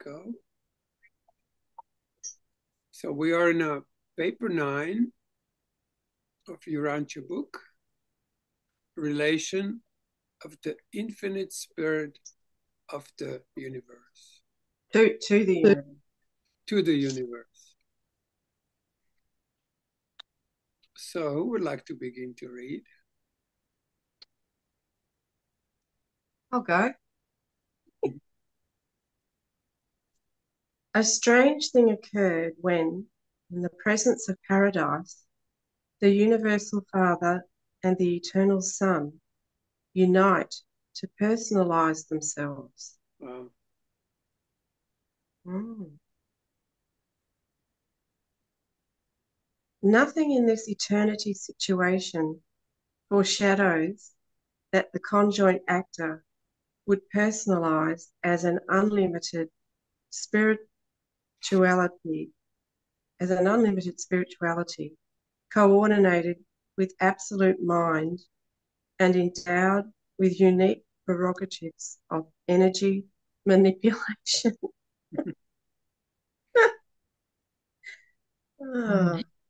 go. So we are in paper 9 of Urantia book, Relation of the Infinite Spirit of the Universe. To the universe. To the universe. So who would like to begin to read? I'll go. A strange thing occurred when, in the presence of Paradise, the Universal Father and the Eternal Son unite to personalize themselves. Wow. Nothing in this eternity situation foreshadows that the conjoint actor would personalize as an unlimited spirituality, coordinated with absolute mind and endowed with unique prerogatives of energy manipulation.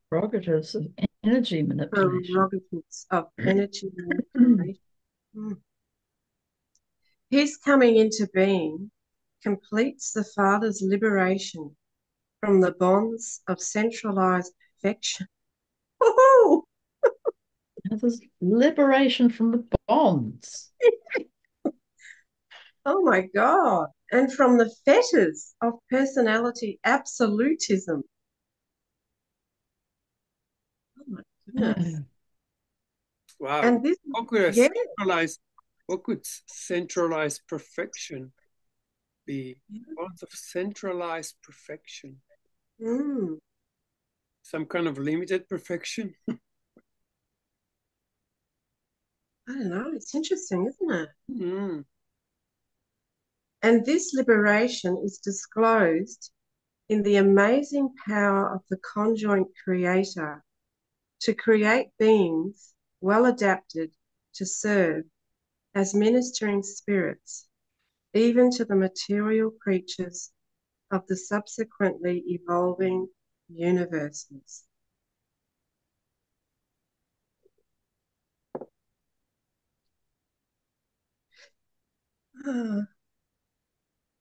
Prerogatives of energy manipulation. Prerogatives of energy manipulation. His coming into being completes the Father's liberation from the bonds of centralized perfection. Woohoo! There's liberation from the bonds. Oh my God. And from the fetters of personality absolutism. Oh my goodness. Wow. And this, what could centralized perfection be? Bonds of centralized perfection. Some kind of limited perfection? I don't know. It's interesting, isn't it? And this liberation is disclosed in the amazing power of the conjoint creator to create beings well adapted to serve as ministering spirits, even to the material creatures of the subsequently evolving universes.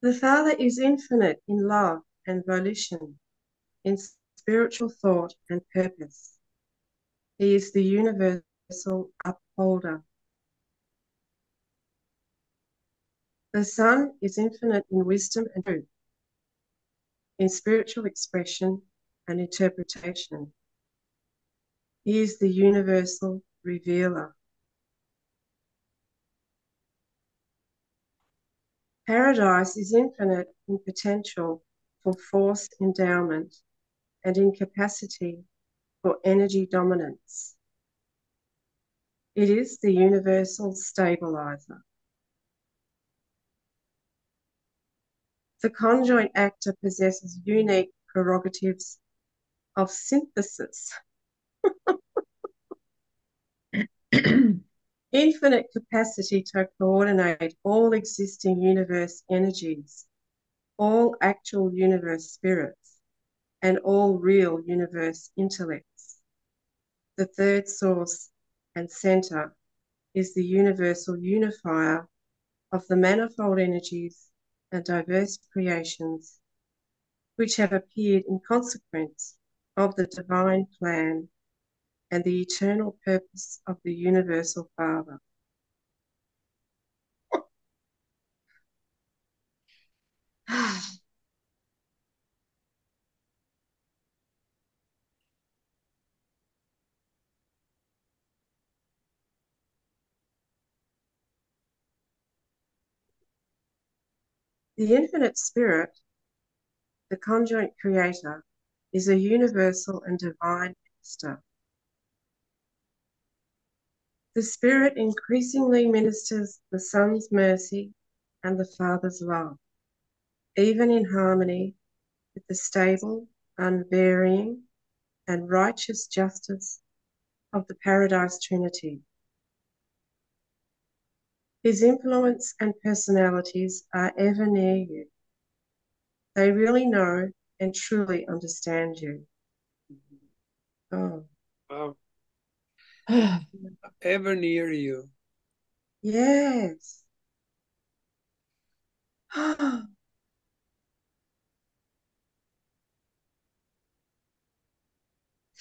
The Father is infinite in love and volition, in spiritual thought and purpose. He is the universal upholder. The Son is infinite in wisdom and truth, in spiritual expression and interpretation. He is the universal revealer. Paradise is infinite in potential for force endowment and in capacity for energy dominance. It is the universal stabilizer. The conjoint actor possesses unique prerogatives of synthesis, infinite capacity to coordinate all existing universe energies, all actual universe spirits, and all real universe intellects. The third source and centre is the universal unifier of the manifold energies and diverse creations which have appeared in consequence of the divine plan and the eternal purpose of the universal Father. The infinite spirit, the conjoint creator, is a universal and divine master. The Spirit increasingly ministers the Son's mercy and the Father's love, even in harmony with the stable, unvarying, and righteous justice of the Paradise Trinity. His influence and personalities are ever near you. They really know and truly understand you. Oh, Wow. Ever near you. yes.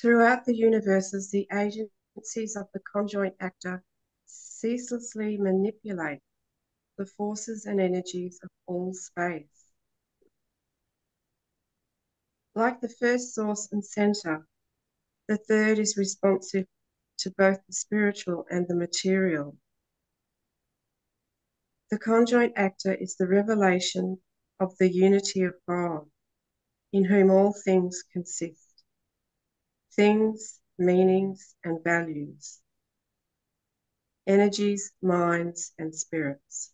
Throughout the universes, the agencies of the conjoint actor ceaselessly manipulate the forces and energies of all space. Like the first source and center, the third is responsive to both the spiritual and the material. The conjoint actor is the revelation of the unity of God, in whom all things consist, things, meanings, and values, energies, minds, and spirits.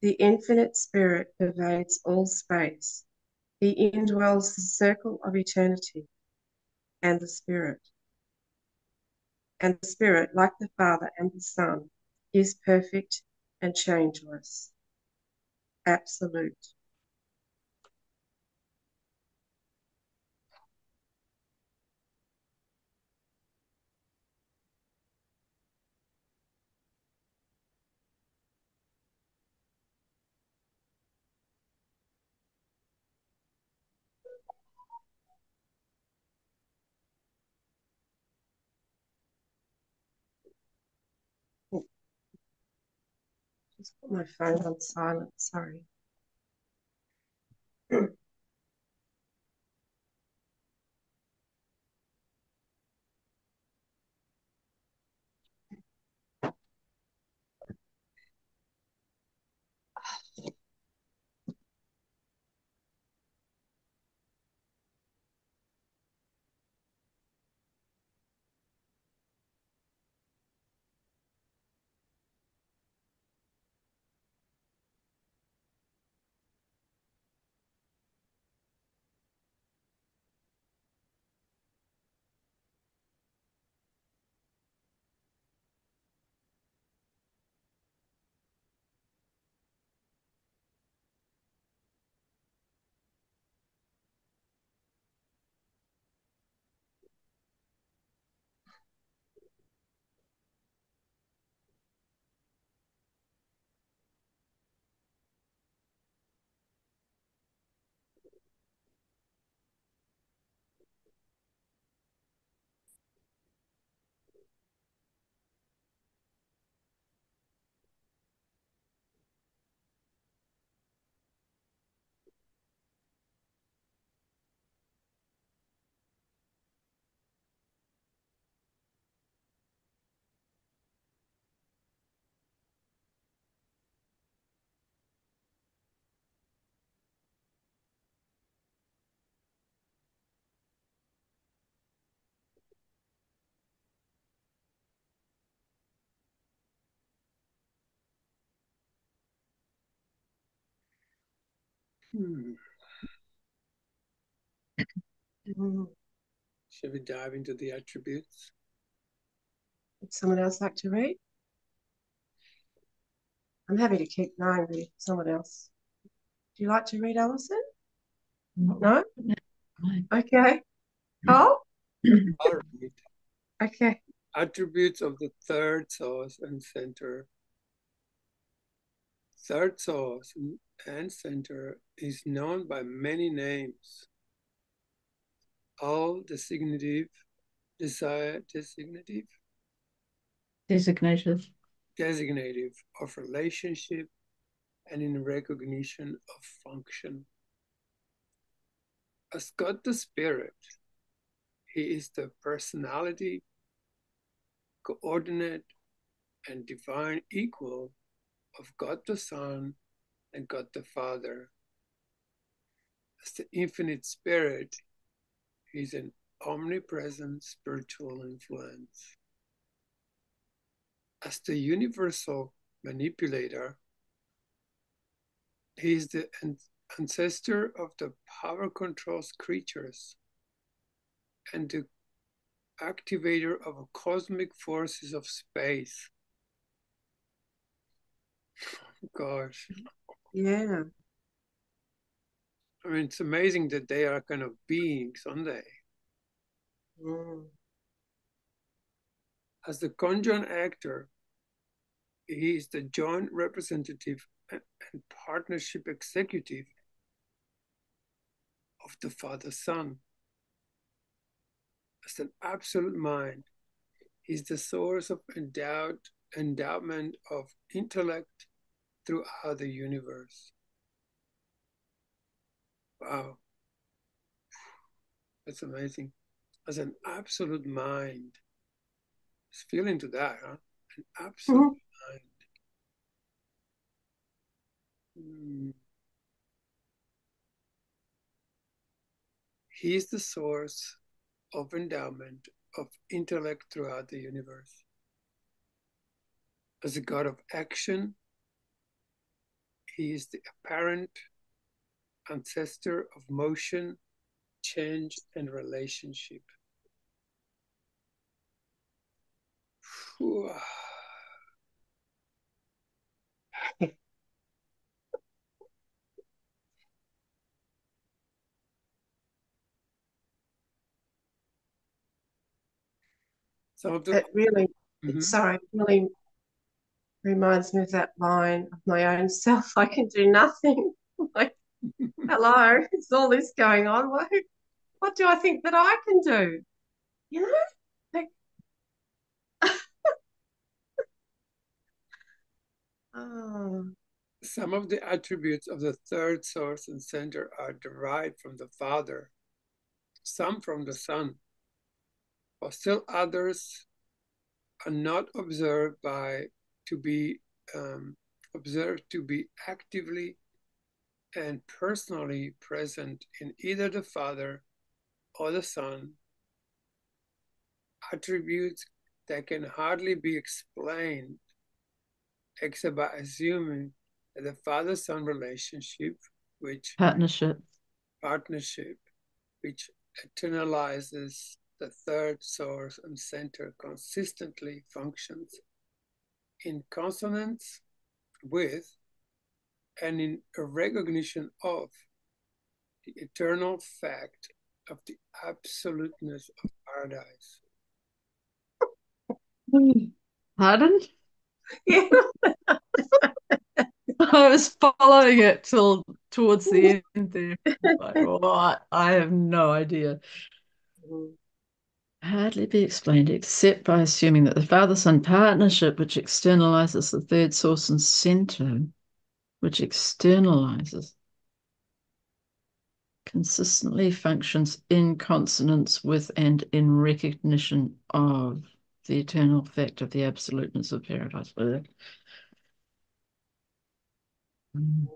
The infinite spirit pervades all space. He indwells the circle of eternity and the spirit. And the spirit, like the Father and the Son, is perfect and changeless, absolute. Just put my phone on silent, sorry. Hmm. Mm. Should we dive into the attributes? Would someone else like to read? I'm happy to keep going with someone else. Do you like to read, Alison? No? Okay. Carl? All right. Okay. Attributes of the third source and center. Third source and center is known by many names, all designative, designative of relationship and in recognition of function. As God the Spirit, He is the personality, coordinate, and divine equal of God the Son and God the Father. As the infinite Spirit, He is an omnipresent spiritual influence. As the universal manipulator, He is the ancestor of the power controls creatures and the activator of cosmic forces of space. Gosh. Yeah. I mean, it's amazing that they are kind of beings, aren't they? Mm. As the conjoined actor, he is the joint representative and partnership executive of the Father Son. As an absolute mind, he is the source of endowment of intellect throughout the universe. Wow, that's amazing. As an absolute mind, just feel into that, huh? An absolute Mhm. mind. Mm. He is the source of endowment of intellect throughout the universe. As a God of action, he is the apparent ancestor of motion, change, and relationship. Whew. Some of the It really, Mhm. sorry, it really reminds me of that line of my own self. I can do nothing. Like, hello, it's all this going on. What do I think that I can do? You know? Like, oh, Some of the attributes of the third source and center are derived from the Father, some from the Son, while still others are not to be observed to be actively and personally present in either the Father or the Son, attributes that can hardly be explained except by assuming that the father-son relationship, which Partnership. partnership, which eternalizes the third source and center, consistently functions in consonance with and in recognition of the eternal fact of the absoluteness of paradise. Pardon? yeah. I was following it till towards the end there. Like, what? I have no idea. Hardly be explained except by assuming that the father-son partnership, which externalizes the third source and center, which externalizes, consistently functions in consonance with and in recognition of the eternal fact of the absoluteness of paradise. Mm.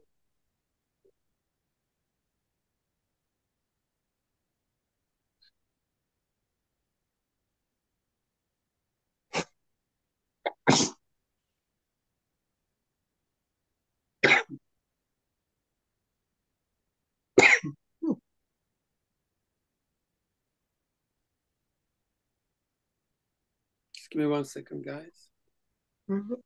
Just give me 1 second, guys. Mhm.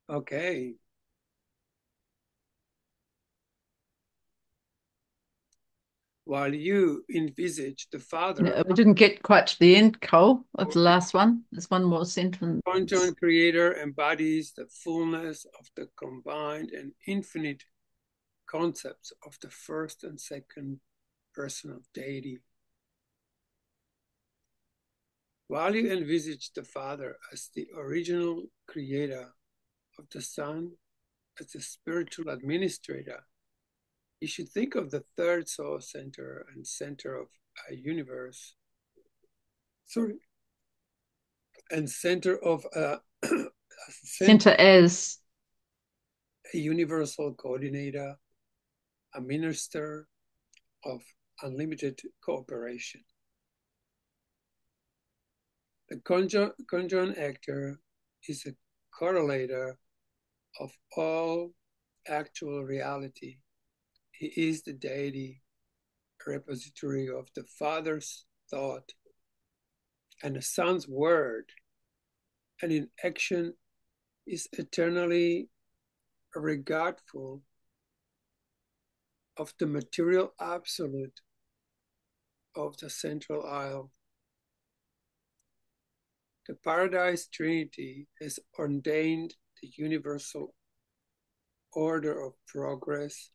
Okay. While you envisage the Father, Yeah, we didn't get quite to the end, Cole, of the last one. There's one more sentence. conjoined creator embodies the fullness of the combined and infinite concepts of the first and second person of deity. While you envisage the Father as the original creator of the Son, as the spiritual administrator, you should think of the third source center and center of a universe. Sorry, and center of a Center as a universal coordinator, a minister of unlimited cooperation. The conjoined actor is a correlator of all actual reality. He is the deity, repository of the Father's thought and the Son's word, and in action is eternally regardful of the material absolute of the central isle. The Paradise Trinity has ordained the universal order of progress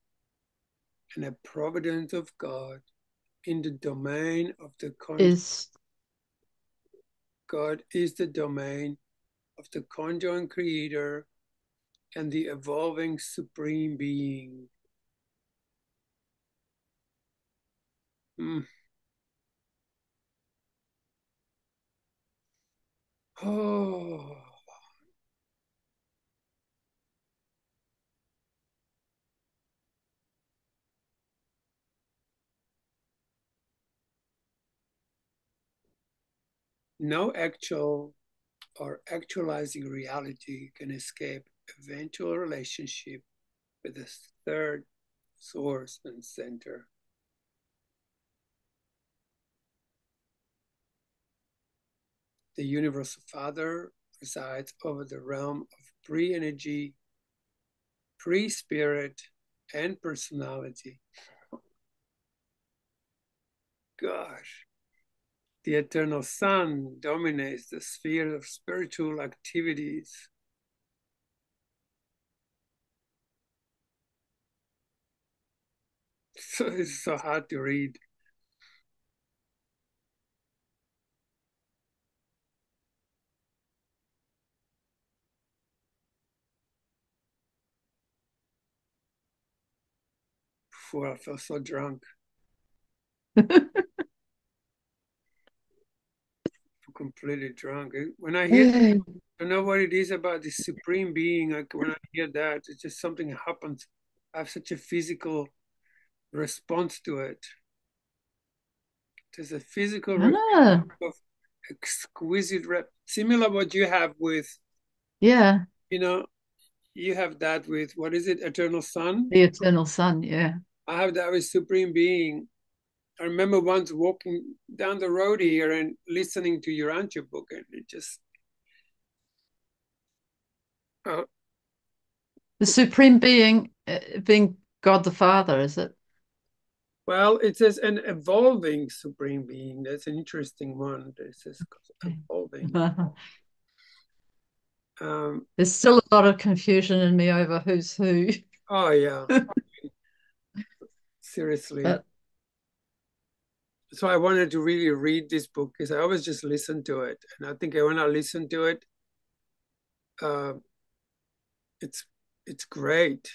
and a providence of God in the domain of the God is the domain of the conjoined creator and the evolving supreme being. Oh. No actual or actualizing reality can escape eventual relationship with the third source and center. The Universal Father resides over the realm of pre-energy, pre-spirit, and personality. Gosh. The Eternal Son dominates the sphere of spiritual activities. So it's so hard to read. Before I felt so drunk. Completely drunk. When I hear, I don't know what it is about the supreme being. Like when I hear that, it's just something happens. I have such a physical response to it. There's a physical response of exquisite similar what you have with, you know, you have that with, what is it, Eternal Son? The Eternal Son, yeah. I have that with Supreme Being. I remember once walking down the road here and listening to your Ancho book, and it just the Supreme Being being God the Father, is it? Well, it says an evolving Supreme Being. That's an interesting one. It says evolving. There's still a lot of confusion in me over who's who. Oh, yeah. Seriously. So I wanted to really read this book because I always just listen to it. And I think when I listen to it, it's great.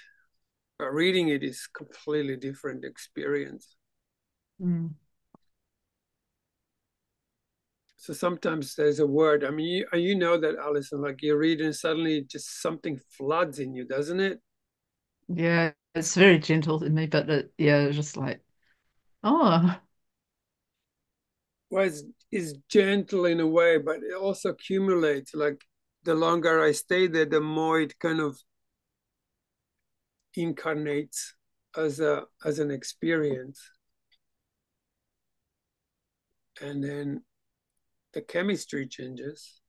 But reading it is completely different experience. So sometimes there's a word. I mean, you know that, Alison, like you read and suddenly just something floods in you, doesn't it? Yeah, it's very gentle in me, but it's just like, oh. Well, it's gentle in a way, but it also accumulates. Like the longer I stay there, the more it kind of incarnates as an experience. And then the chemistry changes.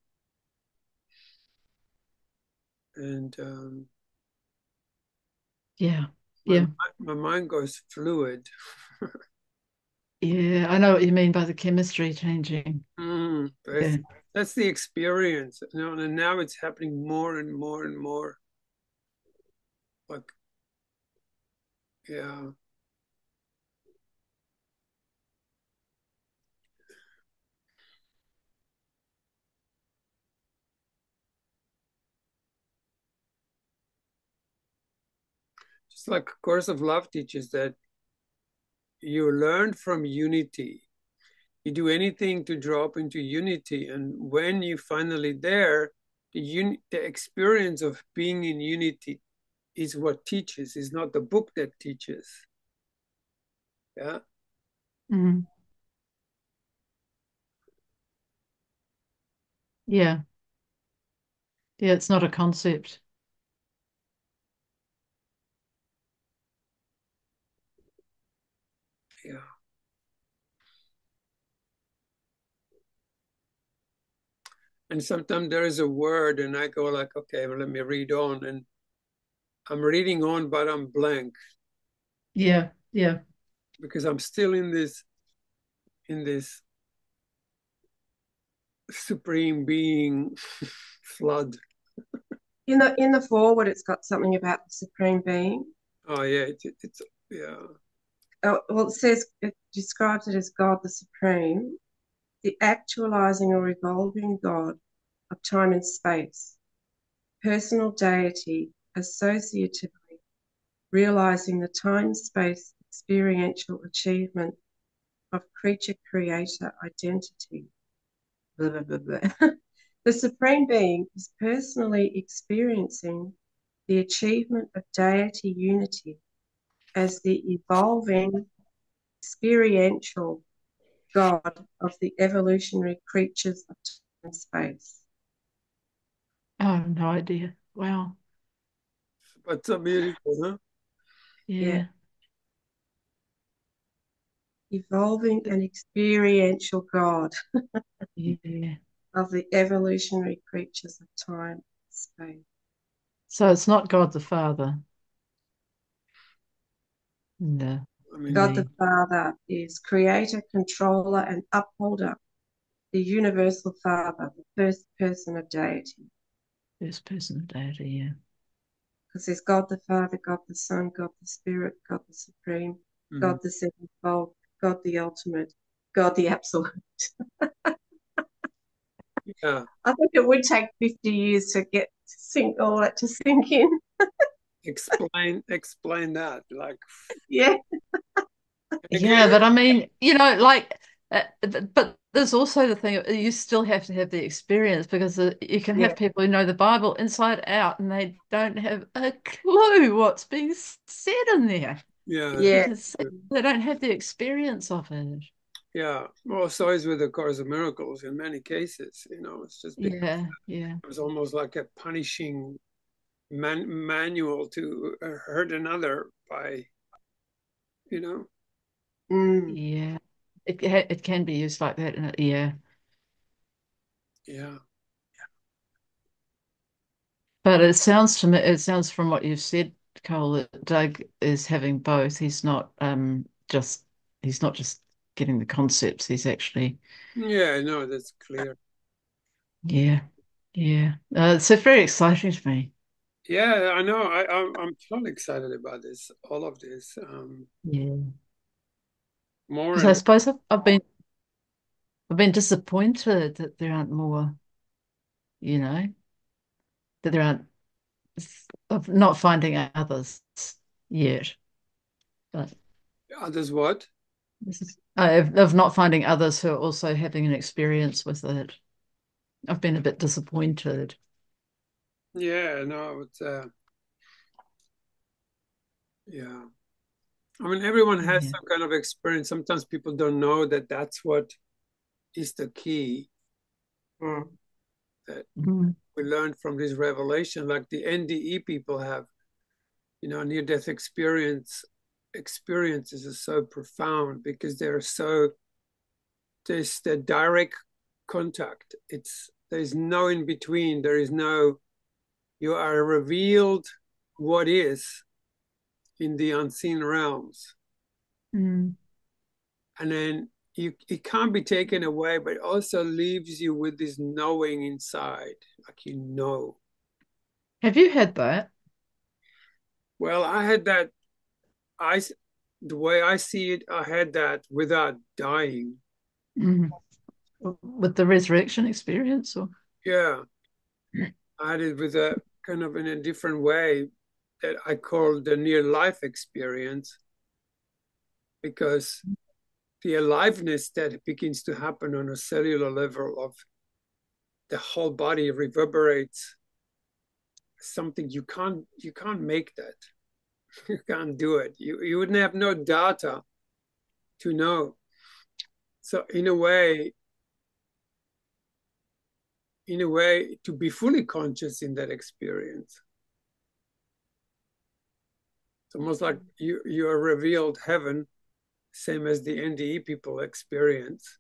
And my mind goes fluid. Yeah, I know what you mean by the chemistry changing. That's the experience, and now it's happening more and more and more. Like, yeah. Just like A Course of Love teaches that you learn from unity. You do anything to drop into unity. And when you're finally there, the experience of being in unity is what teaches, is not the book that teaches. Yeah. Yeah. Yeah, it's not a concept. Yeah. And sometimes there is a word and I go like, okay, well, let me read on. And I'm reading on, but I'm blank. Yeah, yeah. Because I'm still in this supreme being flood. In the forward, it's got something about the Supreme Being. Oh yeah, it's yeah. Well, it describes it as God the Supreme, the actualizing or evolving God of time and space, personal deity, associatively realizing the time-space experiential achievement of creature-creator identity. Blah, blah, blah, blah. The Supreme Being is personally experiencing the achievement of deity unity as the evolving experiential God of the evolutionary creatures of time and space. I have no idea. Wow. But so beautiful, huh? Yeah. Yeah. Evolving and experiential God Yeah. of the evolutionary creatures of time and space. So it's not God the Father. No. I mean, God the Father is creator, controller, and upholder, the universal Father, the first person of deity. First person of deity, yeah. Because there's God the Father, God the Son, God the Spirit, God the Supreme, God the Sevenfold, God the Ultimate, God the Absolute. yeah. I think it would take 50 years to get all that to sink in. Explain that. Like, Yeah. Yeah, but I mean, like, but there's also the thing, you still have to have the experience because you can Yeah. have people who know the Bible inside out and they don't have a clue what's being said in there yeah, Yeah. because they don't have the experience of it. yeah. Well, so is with the Course of Miracles in many cases. It's just because Yeah, yeah. it was almost like a punishing manual to hurt another by, you know. Mm. Yeah, it can be used like that, and yeah. Yeah. But it sounds from what you've said, Cole, that Doug is having both. Just he's not just getting the concepts. He's actually, Yeah, no, that's clear. yeah, yeah. So very exciting to me. Yeah, I know. I'm totally excited about this, all of this. Yeah, More because I and suppose I've been disappointed that there aren't more. You know, that there aren't of not finding others yet. But others what? this is of not finding others who are also having an experience with it. I've been a bit disappointed. Yeah, no, it's yeah. I mean, everyone has Yeah. some kind of experience. Sometimes people don't know that that's what is the key Mm. that Mm. we learned from this revelation. Like the NDE people have, near-death experiences are so profound because there's the direct contact. There's no in between. You are revealed what is in the unseen realms. Mm. And then it can't be taken away, but it also leaves you with this knowing inside, like you know. Have you had that? Well, I had that. I the way I see it, I had that without dying. Mm. With the resurrection experience, or Yeah, I had it with a kind of in a different way that I call the near life experience because the aliveness that begins to happen on a cellular level of the whole body reverberates something you can't make that. You can't do it. You wouldn't have no data to know. So in a way, to be fully conscious in that experience, it's almost like you are revealed heaven same as the NDE people experience.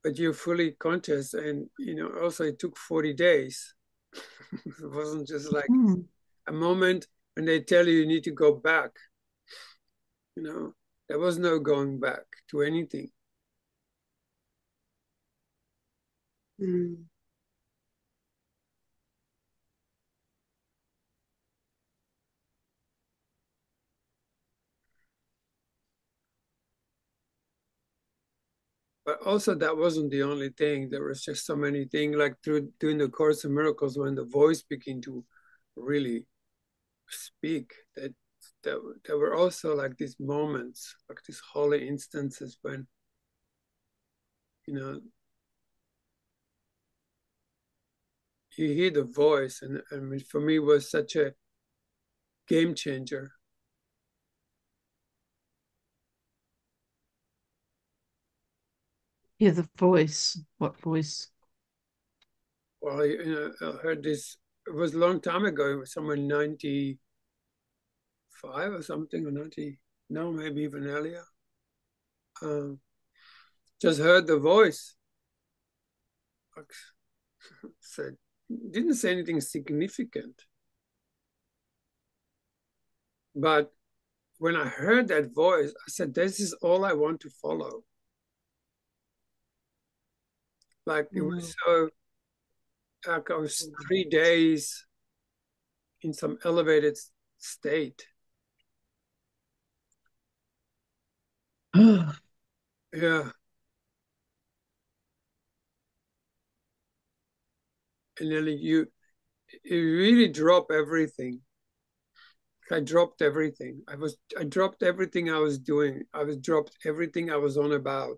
But you're fully conscious, and also it took 40 days. It wasn't just like a moment when they tell you need to go back. There was no going back to anything. Mm. But also that wasn't the only thing. There was just so many things, like during the Course of Miracles, when the voice began to really speak, that there were also like these moments, like these holy instances when, you hear the voice, and I mean, for me, it was such a game changer. Hear the voice. What voice? Well, I heard this. It was a long time ago. It was somewhere 95 or something, or 90. No, maybe even earlier. Just heard the voice. Like, said, didn't say anything significant. But when I heard that voice, I said, this is all I want to follow. Like it was so, like I was 3 days in some elevated state. Yeah. And then you really drop everything. I dropped everything. I dropped everything I was doing. Dropped everything I was on about.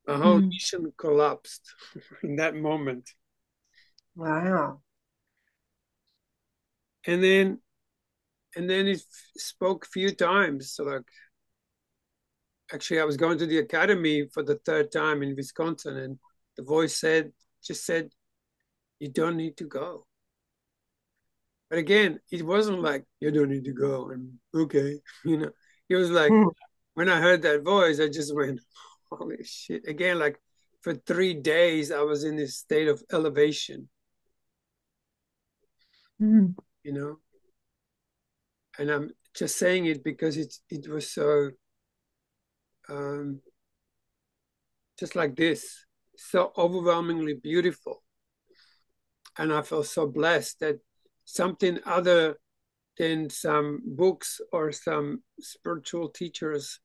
My whole mission collapsed in that moment. Wow. And then it spoke a few times. So like, actually I was going to the academy for the 3rd time in Wisconsin, and the voice just said, you don't need to go. But again, it wasn't like, you don't need to go, and okay, it was like, when I heard that voice, I just went, holy shit. Again, like for 3 days, I was in this state of elevation, And I'm just saying it because it was so, just like this, so overwhelmingly beautiful. And I felt so blessed that something other than some books or some spiritual teachers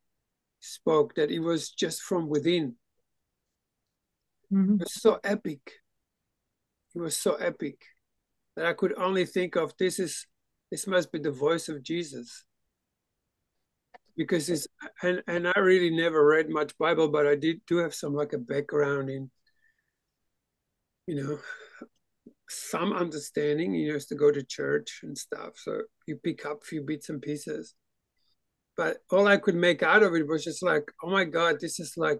spoke, that it was just from within. It was so epic. It was so epic that I could only think of, this must be the voice of Jesus. Because and I really never read much Bible, but I do have some like a background in, some understanding. You used to go to church and stuff, so you pick up a few bits and pieces. But all I could make out of it was just like, oh my God, this is like,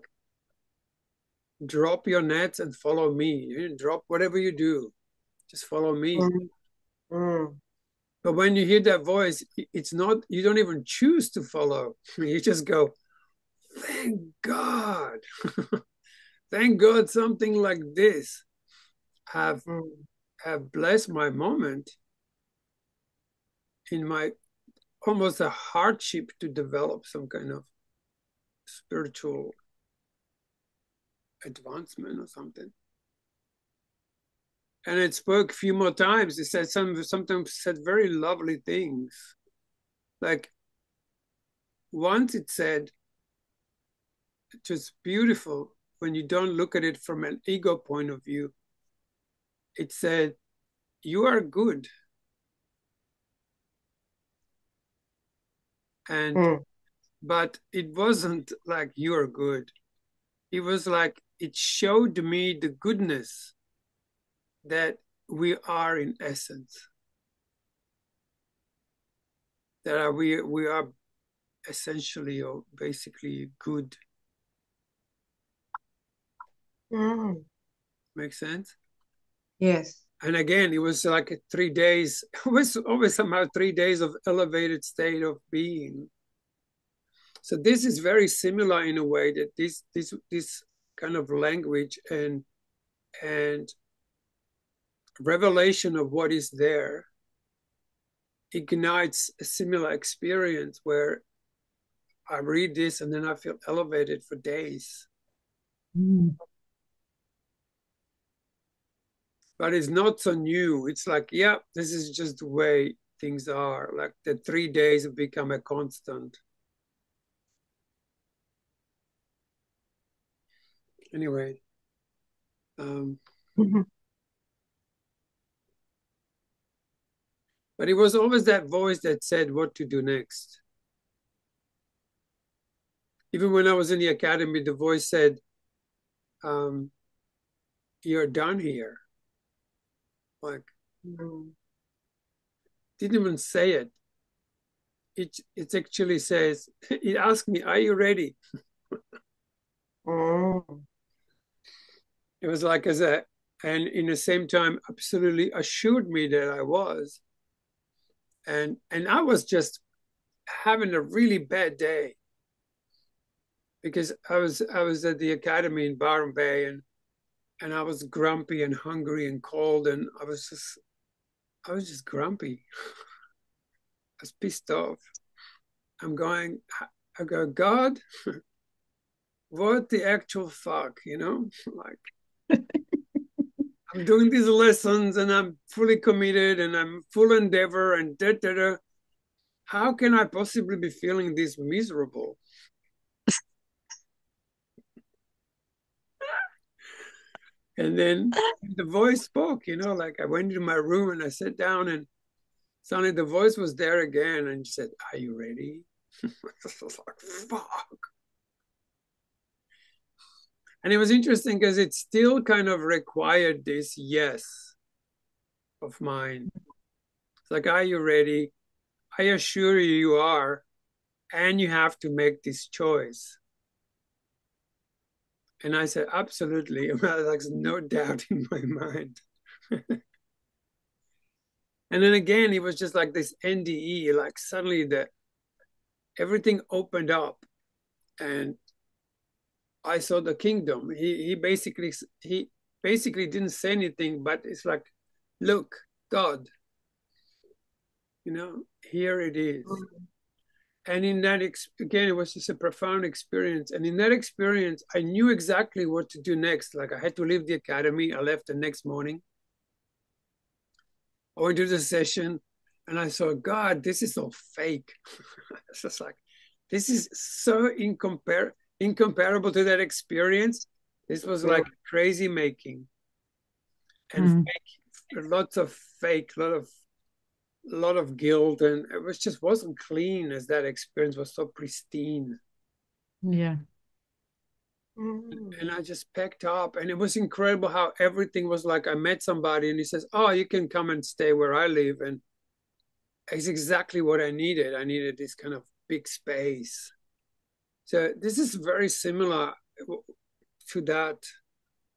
drop your nets and follow me. You drop whatever you do, just follow me. But when you hear that voice, it's not, you don't even choose to follow. You just go, thank God. Thank God something like this have blessed my moment in my almost a hardship to develop some kind of spiritual advancement or something. And it spoke a few more times. It said sometimes said very lovely things. Like once it said, just beautiful when you don't look at it from an ego point of view. It said, you are good. And but it wasn't like you're good. It was like it showed me the goodness that we are in essence. That we are essentially or basically good. Make sense? Yes. And again, it was like 3 days. It was always somehow 3 days of elevated state of being. So this is very similar in a way, that this kind of language and revelation of what is there ignites a similar experience where I read this and then I feel elevated for days. Mm. But it's not so new. It's like, yeah, this is just the way things are. Like the 3 days have become a constant. Anyway, but it was always that voice that said what to do next. Even when I was in the academy, the voice said, you're done here. Like, didn't even say it. It actually says, it asked me, are you ready? It was like and in the same time, absolutely assured me that I was. And I was just having a really bad day because I was at the academy in Byron Bay, and I was grumpy and hungry and cold, and I was just grumpy. I was pissed off. I go, God, what the actual fuck, you know? Like, I'm doing these lessons and I'm fully committed and I'm full endeavor and da da da. How can I possibly be feeling this miserable? And then the voice spoke, you know, like I went into my room and I sat down, and suddenly the voice was there again and she said, are you ready? I was like, fuck. And it was interesting because it still kind of required this yes of mine. It's like, are you ready? I assure you, you are. And you have to make this choice. And I said, absolutely. There's no doubt in my mind. And then again, it was just like this NDE, like suddenly everything opened up and I saw the kingdom. He basically didn't say anything, but it's like, look, God, you know, here it is. And in that, again, it was just a profound experience. And in that experience, I knew exactly what to do next. Like I had to leave the academy. I left the next morning. I went to the session and I saw, God, this is all fake. It's just like, this is so incomparable to that experience. This was like crazy making. And fake, lots of fake, lot of guilt, and it was just wasn't clean, as that experience was so pristine. Yeah. And I just packed up, and it was incredible how everything was like, I met somebody and he says, oh, you can come and stay where I live. And it's exactly what I needed. I needed this kind of big space. So this is very similar to that,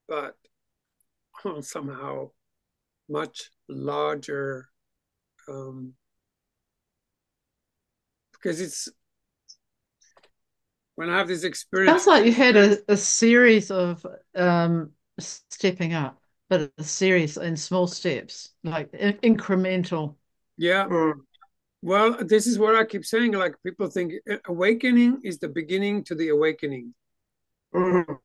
but somehow much larger, because it's when I have this experience. Sounds like you had a series of stepping up, but a series in small steps, like incremental. Yeah. Well, this is what I keep saying. Like people think awakening is the beginning to the awakening. You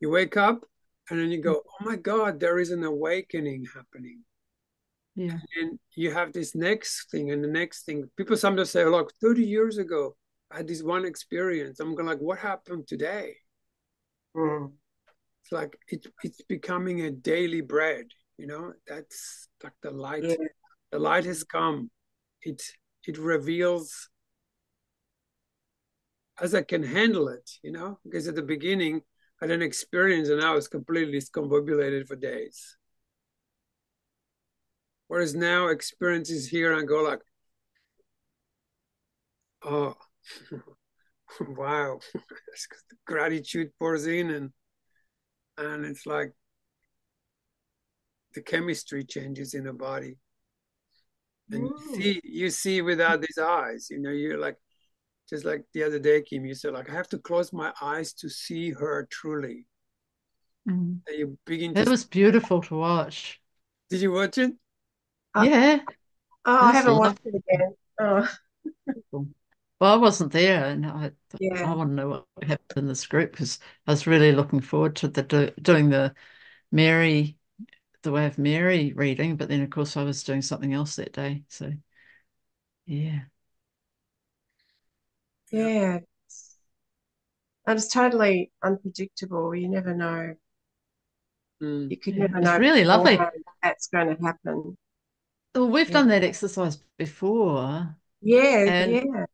wake up and then you go, oh my God, there is an awakening happening. Yeah. And you have this next thing and the next thing. People sometimes say, look, 30 years ago, I had this one experience. I'm going like, what happened today? It's like it's becoming a daily bread, you know. That's like the light. Yeah. The light has come. It reveals as I can handle it, you know, because at the beginning I had an experience and I was completely discombobulated for days. Whereas now experience is here and I go like, oh, wow, gratitude pours in and it's like the chemistry changes in the body. And you see without these eyes, you know, you're like, just like the other day, Kim, you said, like, I have to close my eyes to see her truly. Mm. And you begin It to. was beautiful to watch. Did you watch it? Yeah, Oh, it I was haven't watched lovely. it again. Oh, Well, I wasn't there, and I yeah. want to know what happened in this group because I was really looking forward to doing the Mary, the Way of Mary reading, but then of course I was doing something else that day. So yeah. Yeah. And it's totally unpredictable. You never know. Mm. You could Yeah, never it's know really lovely. beforehand that's going to happen. Well, we've Yeah. done that exercise before, Yeah, and yeah.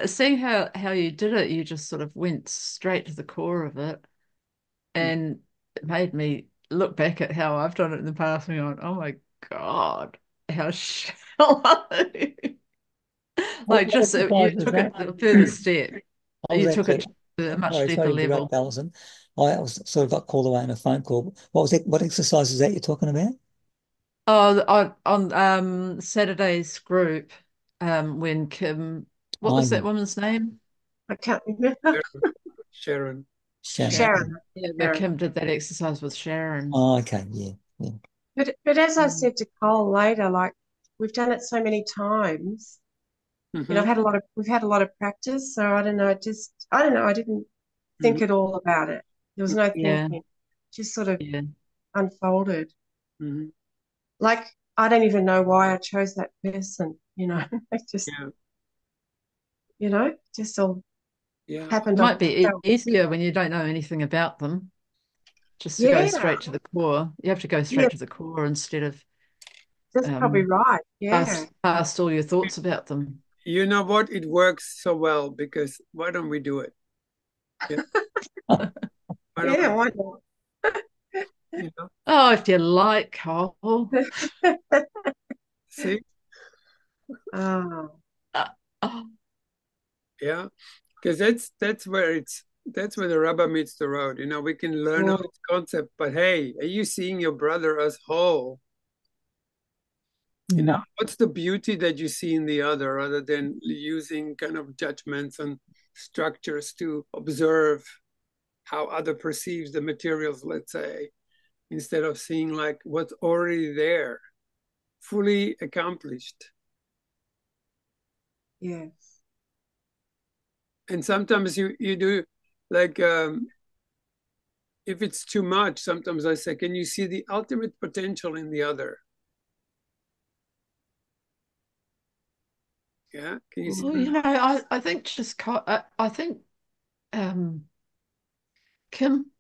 seeing how you did it, you just sort of went straight to the core of it, and it made me look back at how I've done it in the past and going, "Oh my God, how shallow!" Like What just you exercise was took it that? to a further step. I was You took it actually, to a much sorry deeper to level. interrupt, Alison. I was sort of got called away on a phone call. What was it? What exercise is that you're talking about? Oh, on Saturday's group, when Kim, what was that I'm woman's name? I can't remember. Sharon. Sharon. Sharon. Sharon. Yeah, where Sharon. Kim did that exercise with Sharon. Oh, okay. Yeah. Yeah. But as I Mm. said to Cole later, like we've done it so many times. You know, Mm-hmm. we've had a lot of practice. So I don't know, I don't know, I didn't think at all about it. There was no Yeah, thinking. Just sort of yeah. unfolded. Mm-hmm. Like I don't even know why I chose that person, you know. It just, Yeah. just all Yeah. It happened off might be itself. easier when you don't know anything about them, just to go Yeah, straight to the core. You have to go yeah, straight to the core instead of that's probably um right. Yeah. past all your thoughts about them. You know what? It works so well because why don't we do it? Yeah. Why don't Yeah, why not? we, you know? Oh, if you like, Cole. See? Oh, Oh, Yeah. Because that's where the rubber meets the road. You know, we can learn all mm, this concept, but hey, are you seeing your brother as whole? You know, No. what's the beauty that you see in the other rather than using kind of judgments and structures to observe how other perceives the materials, let's say, instead of seeing like what's already there, fully accomplished. yes. And sometimes you do like if it's too much, sometimes I say, can you see the ultimate potential in the other? Yeah, can you see? well, Mm, I think I think um, Kim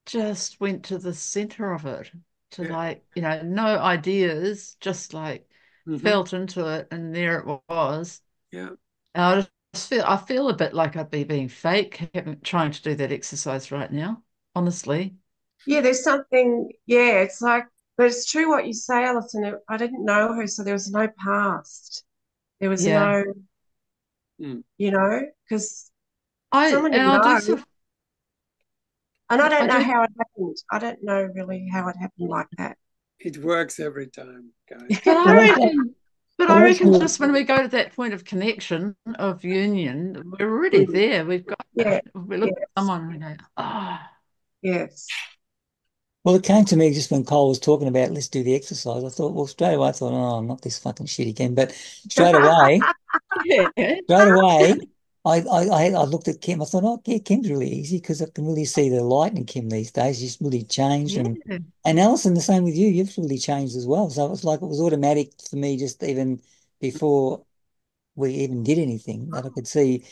just went to the center of it, to Yeah. like, no ideas, just like Mm-hmm. felt into it, and there it was. Yeah. And I feel a bit like I'd be being fake trying to do that exercise right now, honestly. yeah, there's something, yeah, it's like, but it's true what you say, Alison. I didn't know her, so there was no past. There was Yeah. no, Mm. because I someone you and I do know, sort of, and I don't I know do. how it happened. I don't know really how it happened like that. It works every time, guys. But I Well, reckon, but I I went reckon to, just when we go to that point of connection, of union, we're already Mm, there. We've got yeah, we look at yes, someone and we go, oh, yes. well, it came to me just when Cole was talking about let's do the exercise. I thought, well, straight away, I thought, oh, not this fucking shit again. But straight away, yeah, straight away, I looked at Kim. I thought, oh, yeah, Kim's really easy because I can really see the light in Kim these days. She's really changed, yeah, and Alison, the same with you. You've really changed as well. So it was like it was automatic for me, just even before we even did anything, that I could see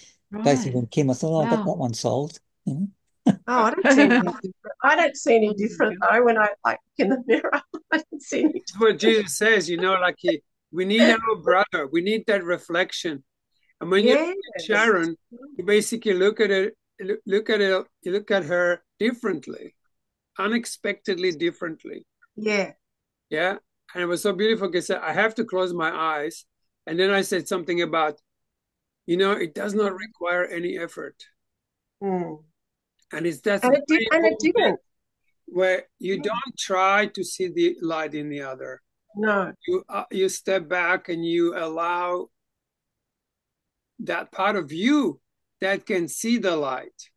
both you right. and Kim. I thought, oh, I got that Wow. one solved. You know? Oh, I don't see anything different. I don't see any different though when I like in the mirror. I don't see any It's what Jesus says, you know, like we need our brother, we need that reflection. And when you look at Yes. Sharon, you basically look at it, you look at her differently, unexpectedly differently. Yeah. Yeah. And it was so beautiful because I have to close my eyes. And then I said something about, it does not require any effort. Mm. And that's a And it did, very and it important thing didn't. where you don't try to see the light in the other. No. You step back and you allow that part of you that can see the light.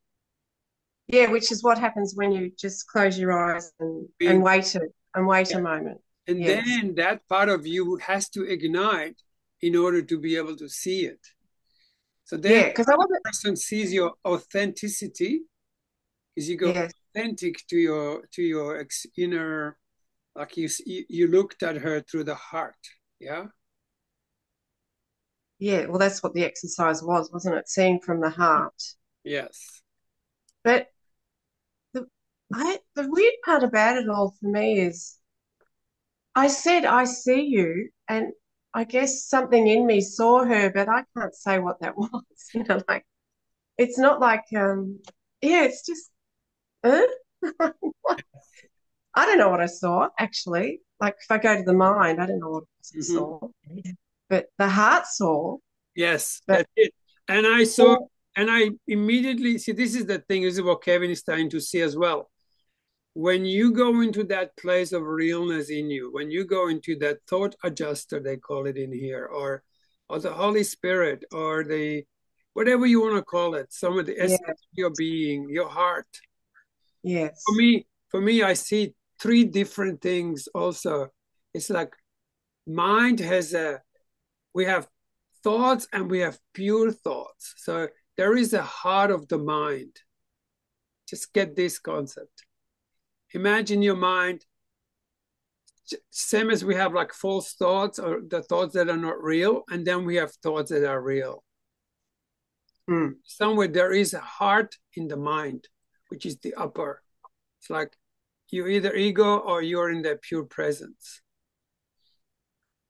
Yeah, which is what happens when you just close your eyes and wait a moment. And Yes. then that part of you has to ignite in order to be able to see it. So then because I wasn't. the person sees your authenticity, because you go authentic to your inner, like you looked at her through the heart. Yeah. Yeah, well, that's what the exercise was, wasn't it? Seeing from the heart. Yes. But the weird part about it all for me is I said, I see you, and I guess something in me saw her, but I can't say what that was. Like, it's not like, it's just, I don't know what I saw, actually. Like, if I go to the mind, I don't know what I saw. But the heart saw. Yes, that's it. And I saw, and I immediately, see, this is the thing, this is what Kevin is trying to see as well. When you go into that place of realness in you, when you go into that thought adjuster, they call it in here, or the Holy Spirit, or the, whatever you want to call it, some of the essence of your being, your heart. Yes. For me, I see three different things also. It's like mind has we have thoughts and we have pure thoughts. So there is a heart of the mind. Just get this concept. Imagine your mind, same as we have like false thoughts or the thoughts that are not real, and then we have thoughts that are real. Somewhere there is a heart in the mind, which is the upper. It's like you're either ego or you're in the pure presence.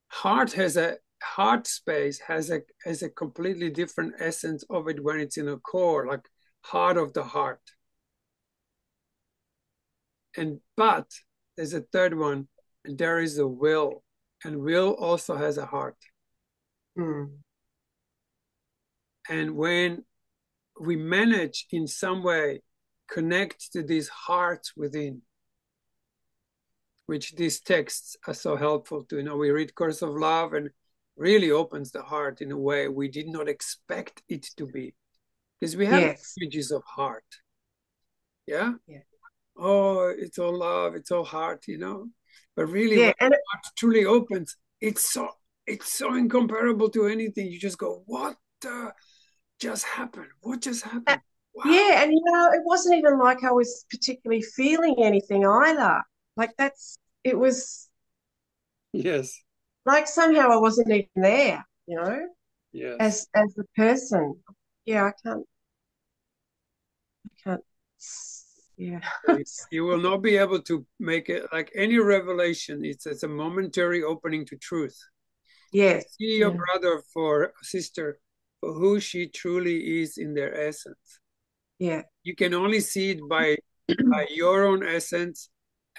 Heart space has a completely different essence of it when it's in a core, like heart of the heart. But there's a third one, and there is a will, and will also has a heart. And when we manage in some way connect to these hearts within, which these texts are so helpful to, we read Course of Love and really opens the heart in a way we did not expect it to be, because we have images of heart. Yeah. Oh, it's all love, it's all heart, but really when the heart truly opens, it's so incomparable to anything. You just go, what just happened? What just happened? Wow. Yeah, and it wasn't even like I was particularly feeling anything either. Like it was. Yes. Like somehow I wasn't even there, Yes. as the person. Yeah, I can't. Yeah. You will not be able to make it like any revelation. It's a momentary opening to truth. Yes. See your brother or sister for who she truly is in their essence. Yeah. You can only see it by your own essence,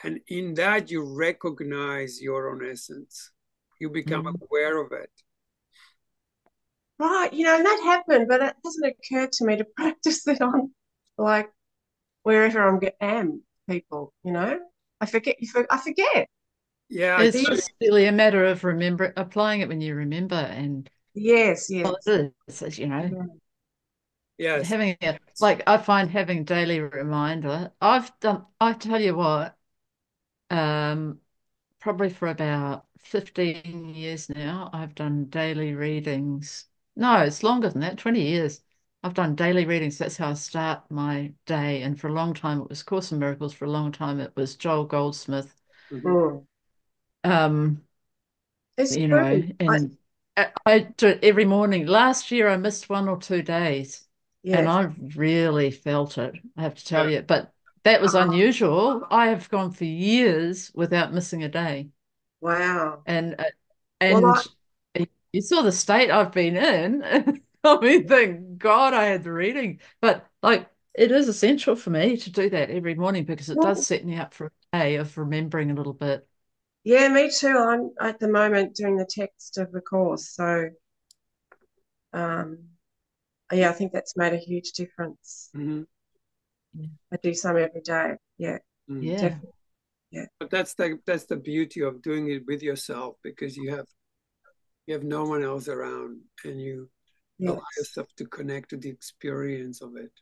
and in that you recognize your own essence. You become aware of it. Right, and that happened, but it hasn't occurred to me to practice it on, like, wherever am, people. I forget. I forget. Yeah, it's just really a matter of applying it when you remember, and yes, it is, Yes. Having I find having daily reminder. I tell you what, probably for about 15 years now, I've done daily readings. No, it's longer than that, 20 years. I've done daily readings. That's how I start my day. And for a long time, it was Course in Miracles. For a long time, it was Joel Goldsmith. It's and I do it every morning. Last year, I missed 1 or 2 days. Yes. And I really felt it, I have to tell you. But that was unusual. I have gone for years without missing a day. Wow. And you saw the state I've been in. I mean, thank God I had the reading. But it is essential for me to do that every morning because it does set me up for a day of remembering a little bit. Yeah, me too. I'm at the moment doing the text of the course. So I think that's made a huge difference. I do some every day. Yeah. Definitely. Yeah. But that's the beauty of doing it with yourself, because you have no one else around, and allow Yes. yourself to connect to the experience of it.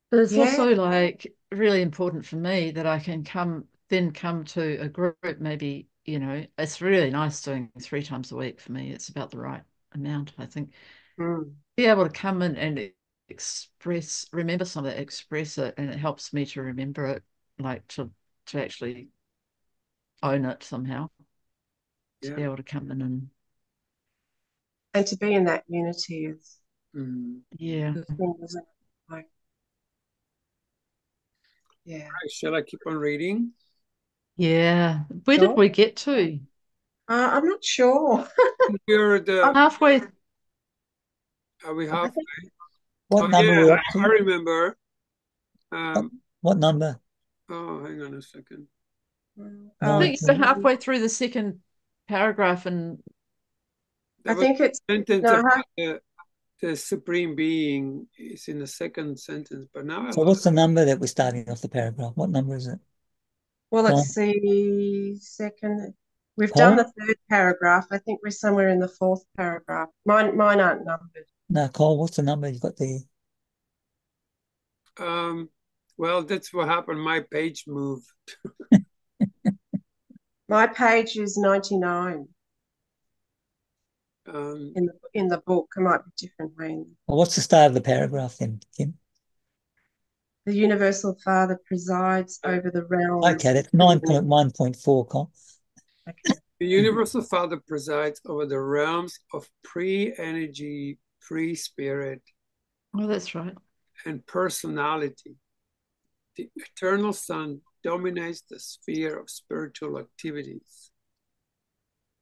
But it's Yeah. also like really important for me that I can come to a group, maybe, it's really nice doing 3 times a week for me. It's about the right amount, I think. Be able to come in and remember something, express it, and it helps me to remember it, like to actually own it somehow. To be Yeah. able to come in And to be in that unity is yeah. the thing, isn't it? Like, yeah. Right, shall I keep on reading? Yeah. Where Sure. did we get to? I'm not sure. We're I'm halfway. are we I halfway? think What number Yeah, are we up I to? remember. What number? Oh, hang on a second. I think Nine. you're halfway through the second paragraph, and There I was think it's a sentence no, about the Supreme Being is in the second sentence, but now I So lost. what's the number that we're starting off the paragraph? What number is it? well, Nine. let's see. Second, we've done Cole? the third paragraph. I think we're somewhere in the fourth paragraph. Mine aren't numbered. No, Cole, what's the number you got there? Well, that's what happened. My page moved. My page is 99 in the book. It might be different way. Well, what's the start of the paragraph then, Kim? The Universal Father presides over the realms. Okay, that's 9.1.4, Cole. Okay. The Universal Father presides over the realms of pre-energy, pre-spirit, that's right. and personality. The Eternal Son dominates the sphere of spiritual activities.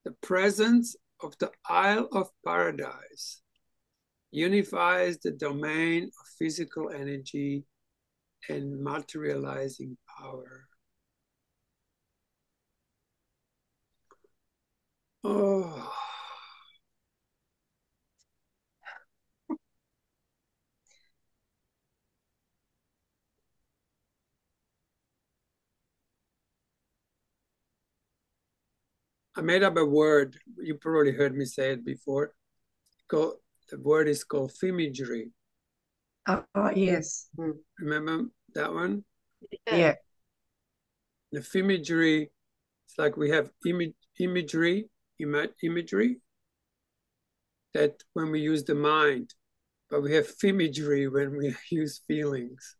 The presence of the Isle of Paradise unifies the domain of physical energy and materializing power. Oh. I made up a word. You probably heard me say it before. The word is called imagery. Oh, yes. Remember that one? Yeah. The imagery, it's like we have imagery, that when we use the mind, but we have imagery when we use feelings.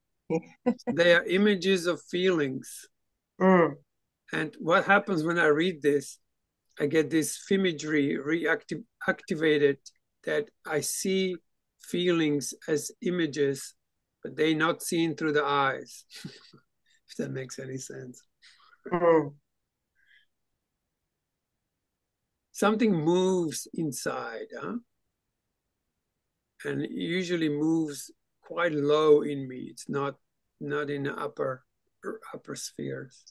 They are images of feelings. And what happens when I read this, I get this imagery activated that I see feelings as images, but they're not seen through the eyes, if that makes any sense. Something moves inside, huh? And it usually moves quite low in me. It's not in the upper spheres.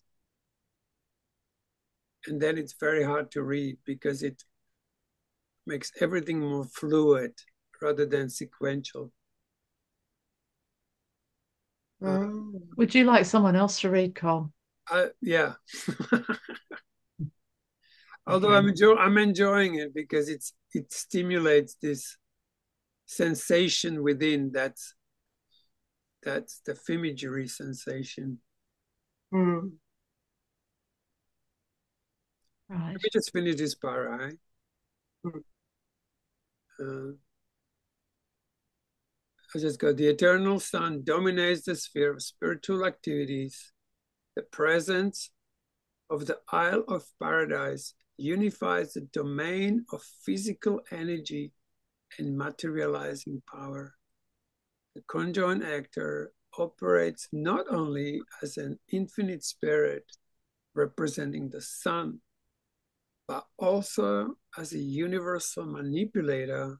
And then it's very hard to read because it makes everything more fluid rather than sequential. Would you like someone else to read, Cole? Yeah. Although I'm enjoying it because it stimulates this sensation within. That's the imagery sensation. Right. Let me just finish this part, right? I just go, the Eternal Son dominates the sphere of spiritual activities. The presence of the Isle of Paradise unifies the domain of physical energy and materializing power. The conjoined actor operates not only as an infinite spirit representing the Son, but also as a universal manipulator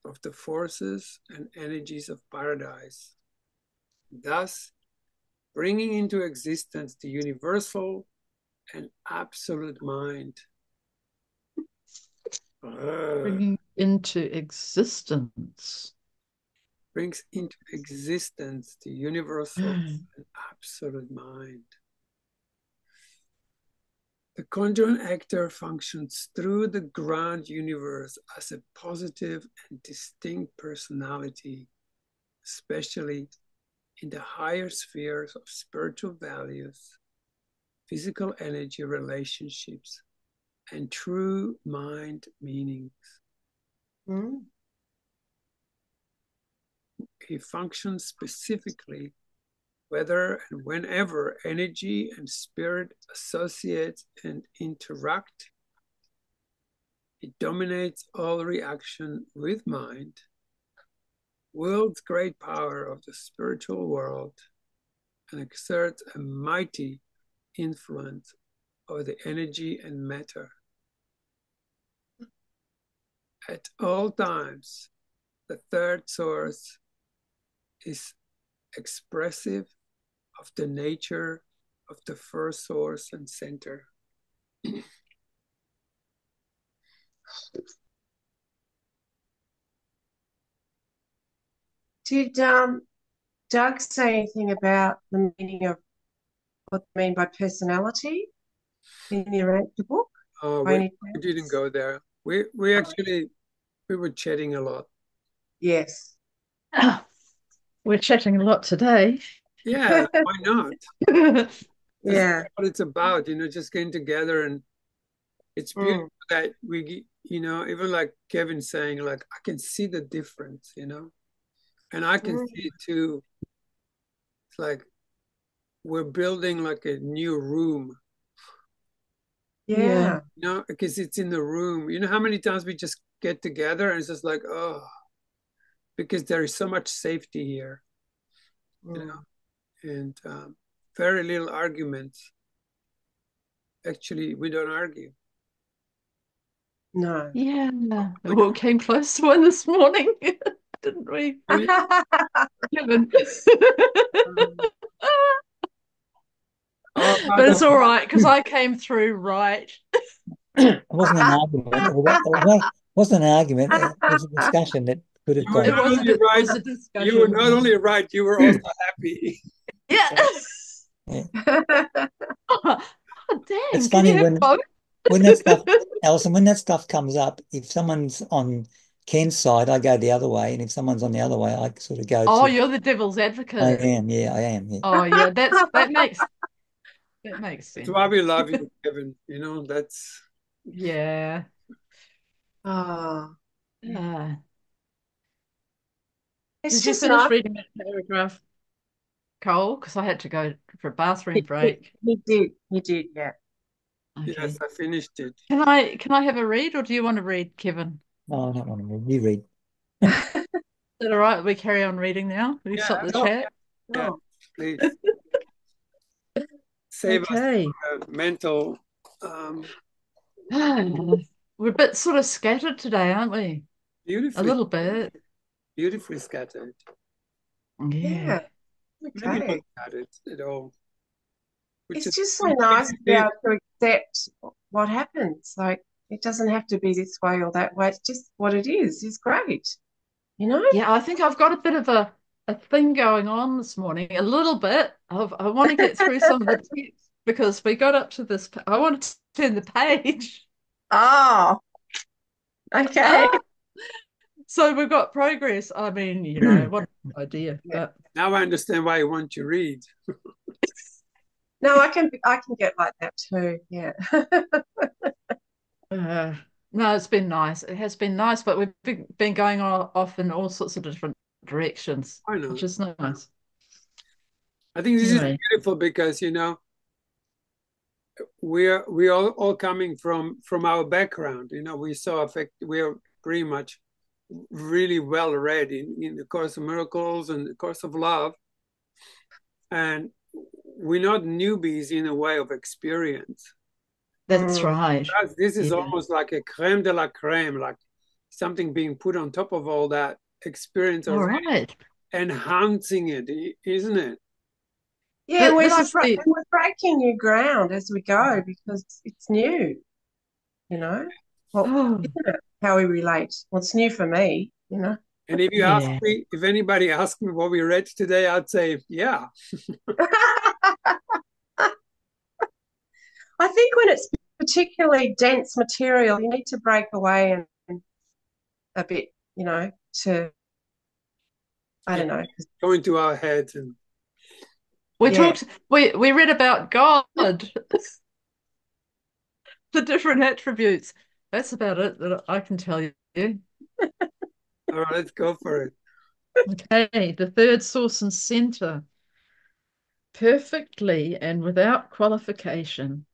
of the forces and energies of paradise, thus bringing into existence the universal and absolute mind. Bringing into existence. Brings into existence the universal and absolute mind. The conjoint actor functions through the ground universe as a positive and distinct personality, especially in the higher spheres of spiritual values, physical energy relationships, and true mind meanings. Mm. He functions specifically whether and whenever energy and spirit associate and interact. It dominates all reaction with mind, wields great power of the spiritual world, and exerts a mighty influence over the energy and matter. At all times, the third source is expressive of the nature of the first source and center. Did Doug say anything about the meaning of what they mean by personality in the Urantia book? We didn't go there. We actually were chatting a lot. Yes. We're chatting a lot today. Yeah, why not? Yeah. That's what it's about, just getting together, and it's beautiful that we, even like Kevin saying, like, I can see the difference, and I can see it too. It's like we're building like a new room. Yeah. Because it's in the room. You know how many times we just get together and it's just like, oh, because there is so much safety here, and very little arguments. Actually, we don't argue. No. Yeah. We came close to one this morning, didn't we? Kevin. But it's all right because I came through right. It wasn't an argument. It wasn't an argument. It was a discussion that could have gone. It was a discussion. You were not only right, you were also happy. Yeah. Yeah. Oh, dang. It's funny when that stuff, Alison, when that stuff comes up, if someone's on Ken's side, I go the other way, and if someone's on the other way, I sort of go. Oh, you're the devil's advocate. I am. Yeah. Oh, yeah. That makes sense. That's why we love you, Kevin. That's. Yeah. Oh. Yeah. It's Did you finish reading that paragraph, Cole? Because I had to go for a bathroom break. He did, yeah. Okay. Yes, I finished it. Can I have a read, or do you want to read, Kevin? No, I don't want to read. You read. Is that all right? We carry on reading now? We stop the chat? Yeah, please. Save us mental. We're a bit sort of scattered today, aren't we? Beautifully. A little bit. Beautifully scattered. Yeah. Okay. Not scattered at all. It's just so nice to be able to accept what happens. Like, it doesn't have to be this way or that way. It's just what it is. It's great. Yeah, I think I've got a bit of a thing going on this morning, a little bit. I want to get through some of the text because we got up to this. I want to turn the page. Oh, okay. So we've got progress. I mean, what an idea. Yeah. But now I understand why you want to read. No, I can get like that too. Yeah. No, it's been nice. It has been nice, but we've been going off in all sorts of different directions, I know. which is nice. I think this is beautiful because we are all coming from our background. We saw we are pretty much really well read in the Course of Miracles and the Course of Love, and we're not newbies in a way of experience. That's right. This is almost like a creme de la creme, like something being put on top of all that experience already, right. Enhancing it, isn't it? Yeah, we're breaking new ground as we go because it's new. Well, isn't it? How we relate. Well, it's new for me. And if you ask me, if anybody asks me what we read today, I'd say, yeah. I think when it's particularly dense material, you need to break away and a bit, to, I don't know. Go into our heads and we read about God, the different attributes. That's about it that I can tell you. all right, let's go for it. Okay, the third source and center, perfectly and without qualification,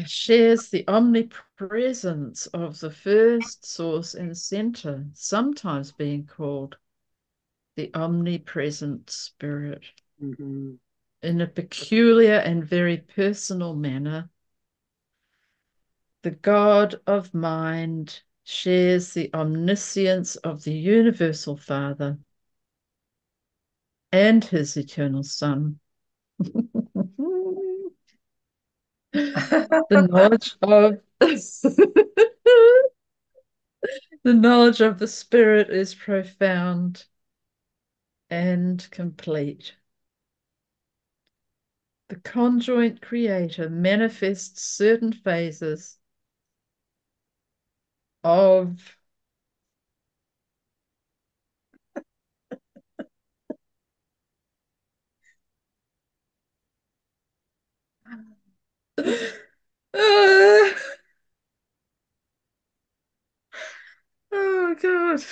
shares the omnipresence of the first source and center, sometimes being called the omnipresent spirit. Mm-hmm. In a peculiar and very personal manner, the God of mind shares the omniscience of the universal Father and his eternal Son. The knowledge of the knowledge of the Spirit is profound and complete. The conjoint creator manifests certain phases of oh God.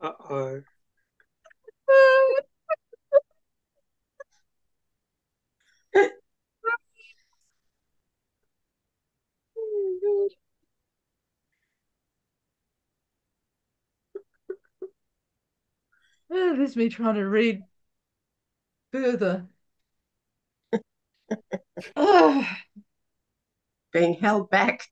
Uh-oh. Oh, there's me trying to read further. Oh. Being held back.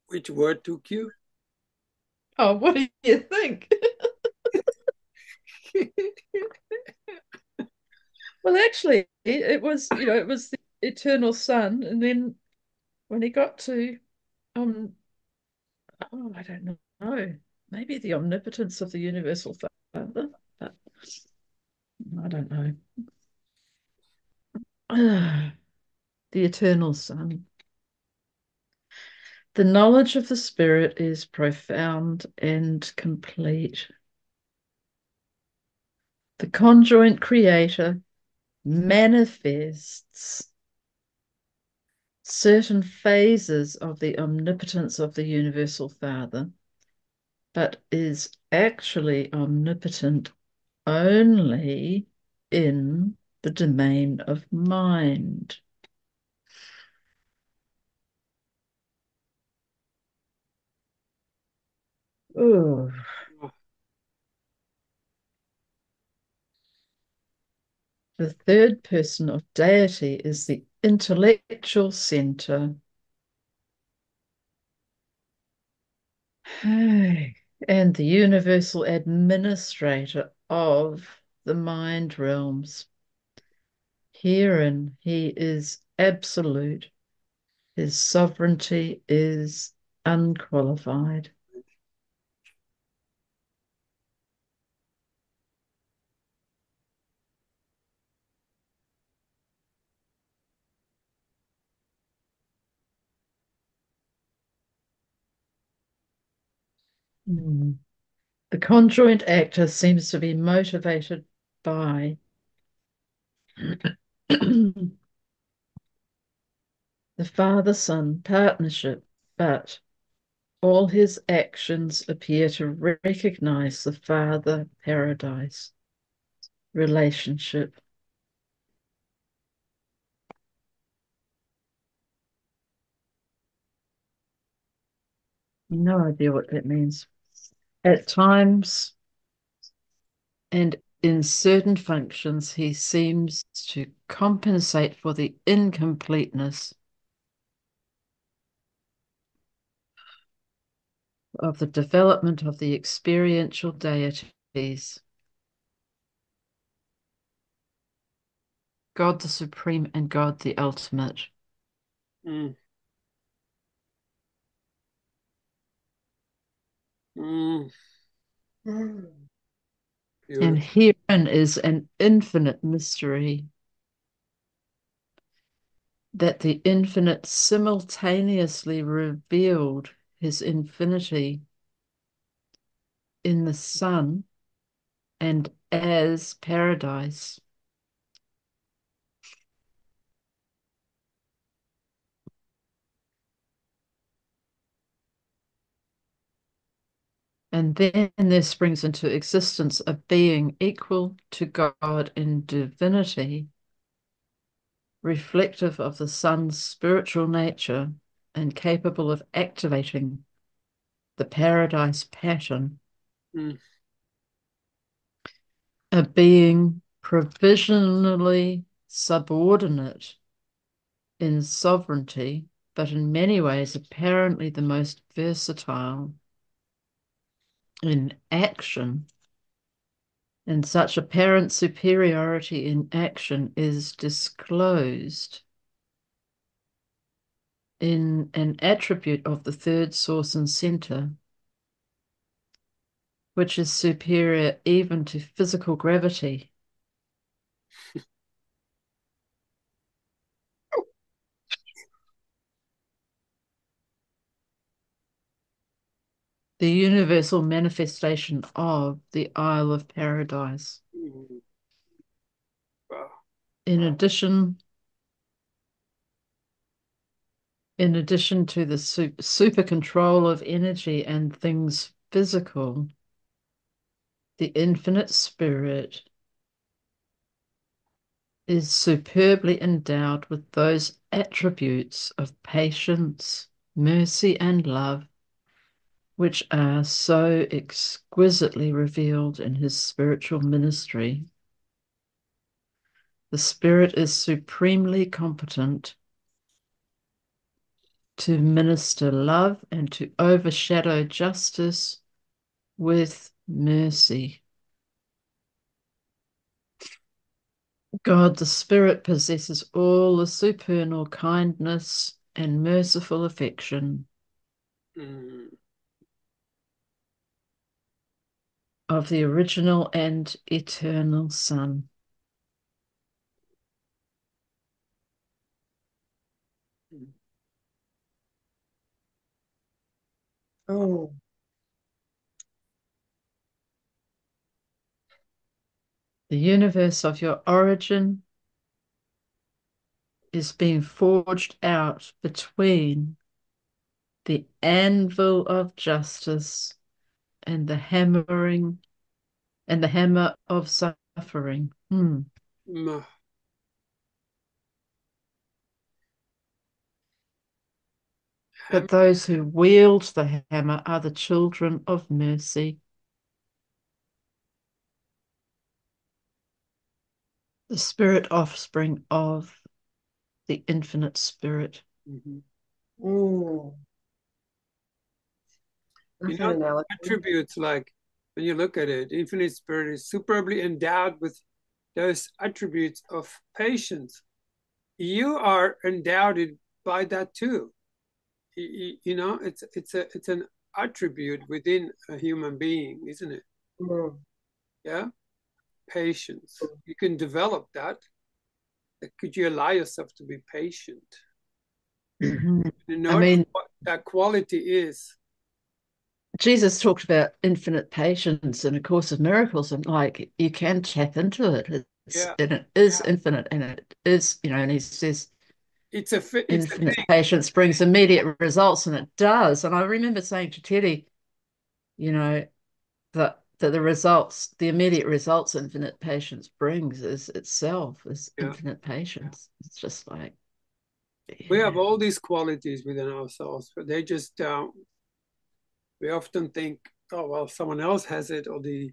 Which word took you? Oh, what do you think? Well, actually, it was, it was the eternal Son, and then when he got to, I don't know, maybe the omnipotence of the universal Father, but I don't know. The eternal Son. The knowledge of the Spirit is profound and complete. The conjoint creator manifests certain phases of the omnipotence of the universal Father, but is actually omnipotent only in the domain of mind. Oh. The third person of deity is the intellectual center. And the universal administrator of the mind realms. Herein he is absolute. His sovereignty is unqualified. The conjoint actor seems to be motivated by the father-son partnership, but all his actions appear to recognize the father paradise relationship. No idea what that means. At times and in certain functions, he seems to compensate for the incompleteness of the development of the experiential deities. God the Supreme and God the Ultimate. Mm. Mm, Mm. And beautiful. herein is an infinite mystery, that the infinite simultaneously revealed his infinity in the Son and as paradise. And then there springs into existence a being equal to God in divinity, reflective of the Son's spiritual nature and capable of activating the paradise pattern, Mm, a being provisionally subordinate in sovereignty, but in many ways apparently the most versatile in action. And such apparent superiority in action is disclosed in an attribute of the third source and center, which is superior even to physical gravity. The universal manifestation of the Isle of Paradise. mm. Wow. In addition to the super control of energy and things physical, the infinite spirit is superbly endowed with those attributes of patience, mercy, and love, which are so exquisitely revealed in his spiritual ministry. The Spirit is supremely competent to minister love and to overshadow justice with mercy. God, the Spirit, possesses all the supernal kindness and merciful affection Mm, of the original and eternal Son. mm, Oh, The universe of your origin is being forged out between the anvil of justice and the hammer of suffering. mm. But those who wield the hammer are the children of mercy, the spirit offspring of the infinite spirit. Mhm. mm. You That's an know, analogy. attributes like when you look at it, infinite spirit is superbly endowed with those attributes of patience. You are endowed by that too. You know, it's an attribute within a human being, isn't it? Mm. Yeah, patience. You can develop that. Could you allow yourself to be patient? Mhm. You I notice mean, what that quality is. Jesus talked about infinite patience in A Course of Miracles, and like you can tap into it. Yeah, And it is infinite, and it is, and he says it's a infinite thing. patience brings immediate results, and it does. And I remember saying to Teddy, you know, that the results, the immediate results infinite patience brings is itself is Yeah, infinite patience. It's just like, we have yeah. all these qualities within ourselves, but they just we often think, oh well, someone else has it, or the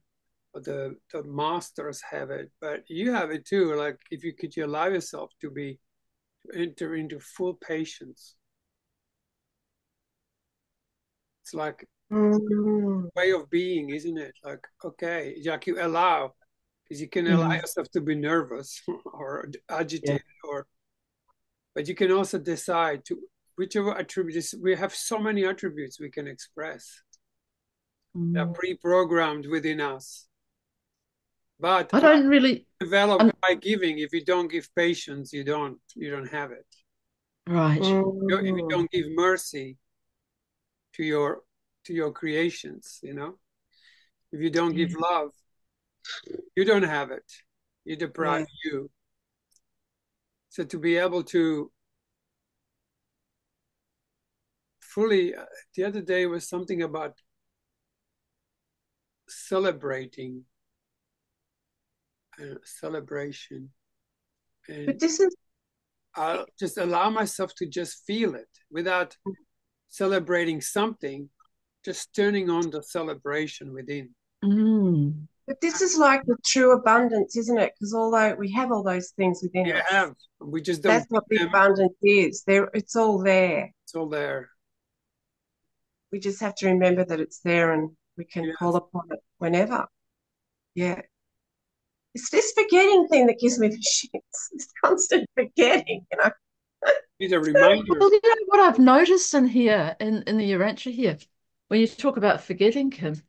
masters have it, but you have it too. Like if you could you allow yourself to be to enter into full patience, it's like Mm. way of being, isn't it? Like okay, like you allow, because you can allow Mhm. yourself to be nervous or Yeah. agitated, or but you can also decide to whichever attributes. We have so many attributes we can express. They're pre-programmed within us. But I don't really develop by giving. If you don't give patience, you don't have it. right. If you don't give mercy to your creations, if you don't give love, you don't have it. You deprive you. So to be able to fully, the other day was something about celebrating, celebration, and But this is I'll just allow myself to just feel it without celebrating something, just turning on the celebration within. But this is like the true abundance, isn't it? Because although we have all those things within us, we just don't. That's what the abundance is. There, it's all there. It's all there. We just have to remember that it's there, and we can call upon it whenever. Yeah. It's this forgetting thing that gives me the shits. This constant forgetting, Need a reminder. Well, you know what I've noticed in here, in the Urantia here, when you talk about forgetting, Kim,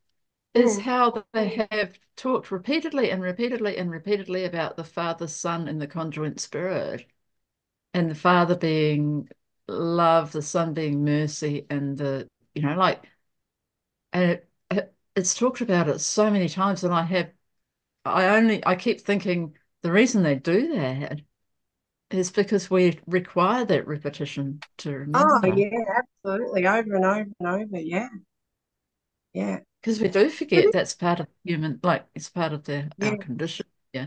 is how they have talked repeatedly and repeatedly and repeatedly about the Father, Son, and the conjoint spirit, and the Father being love, the Son being mercy, and and it's talked about it so many times, and I keep thinking the reason they do that is because we require that repetition to remember. Oh, yeah, absolutely. Over and over and over. Yeah. Yeah. Because we do forget that's part of human, like it's part of our condition. Yeah.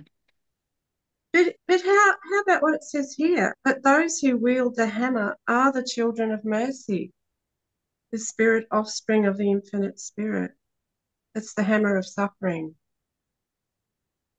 But how about what it says here? But those who wield the hammer are the children of mercy, the spirit offspring of the infinite spirit. It's the hammer of suffering.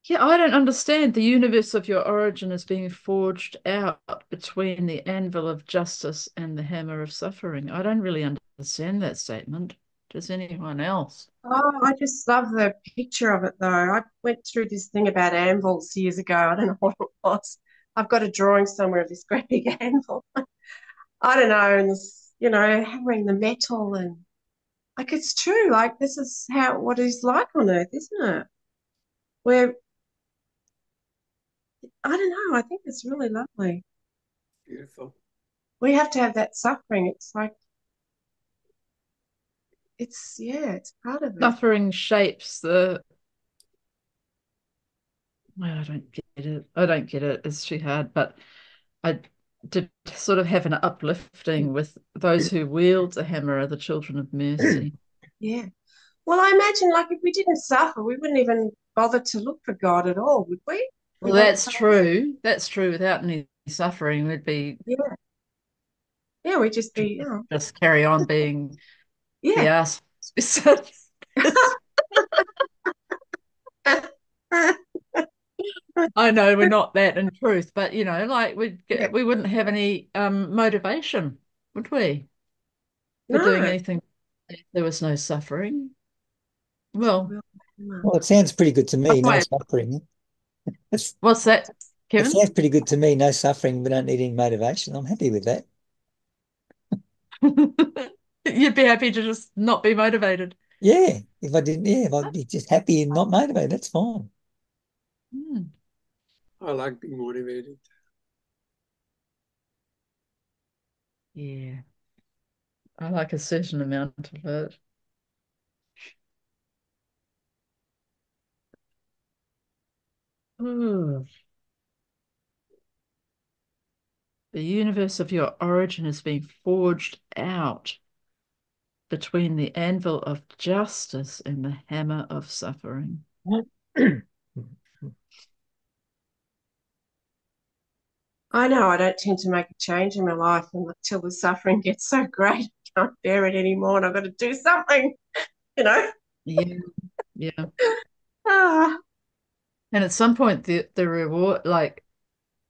Yeah, I don't understand. The universe of your origin is being forged out between the anvil of justice and the hammer of suffering. I don't really understand that statement. Does anyone else? Oh, I just love the picture of it, though. I went through this thing about anvils years ago. I don't know what it was. I've got a drawing somewhere of this great big anvil. I don't know, and this, hammering the metal, and like it's true. Like this is what it's like on Earth, isn't it? Where I don't know. I think it's really lovely. Beautiful. We have to have that suffering. It's like it's part of it. Suffering shapes the. Well, I don't get it. I don't get it. It's too hard. But I did sort of have an uplifting with those who wield the hammer are the children of mercy. Yeah. Well, I imagine like if we didn't suffer, we wouldn't even bother to look for God at all, would we? Well, that's true. That's true. Without any suffering, we'd be we'd just be just carry on being the ass. I know we're not that in truth, but like we wouldn't have any motivation, would we? For doing anything if there was no suffering. Well, it sounds pretty good to me. No suffering. What's that, Kevin? It sounds pretty good to me. No suffering. We don't need any motivation. I'm happy with that. You'd be happy to just not be motivated. Yeah, if I'd be just happy and not motivated, that's fine. I like being motivated. Yeah. I like a certain amount of it. Ooh. The universe of your origin is being forged out between the anvil of justice and the hammer of suffering. I know I don't tend to make a change in my life until the suffering gets so great I can't bear it anymore and I've got to do something, Yeah, yeah. And at some point the reward, like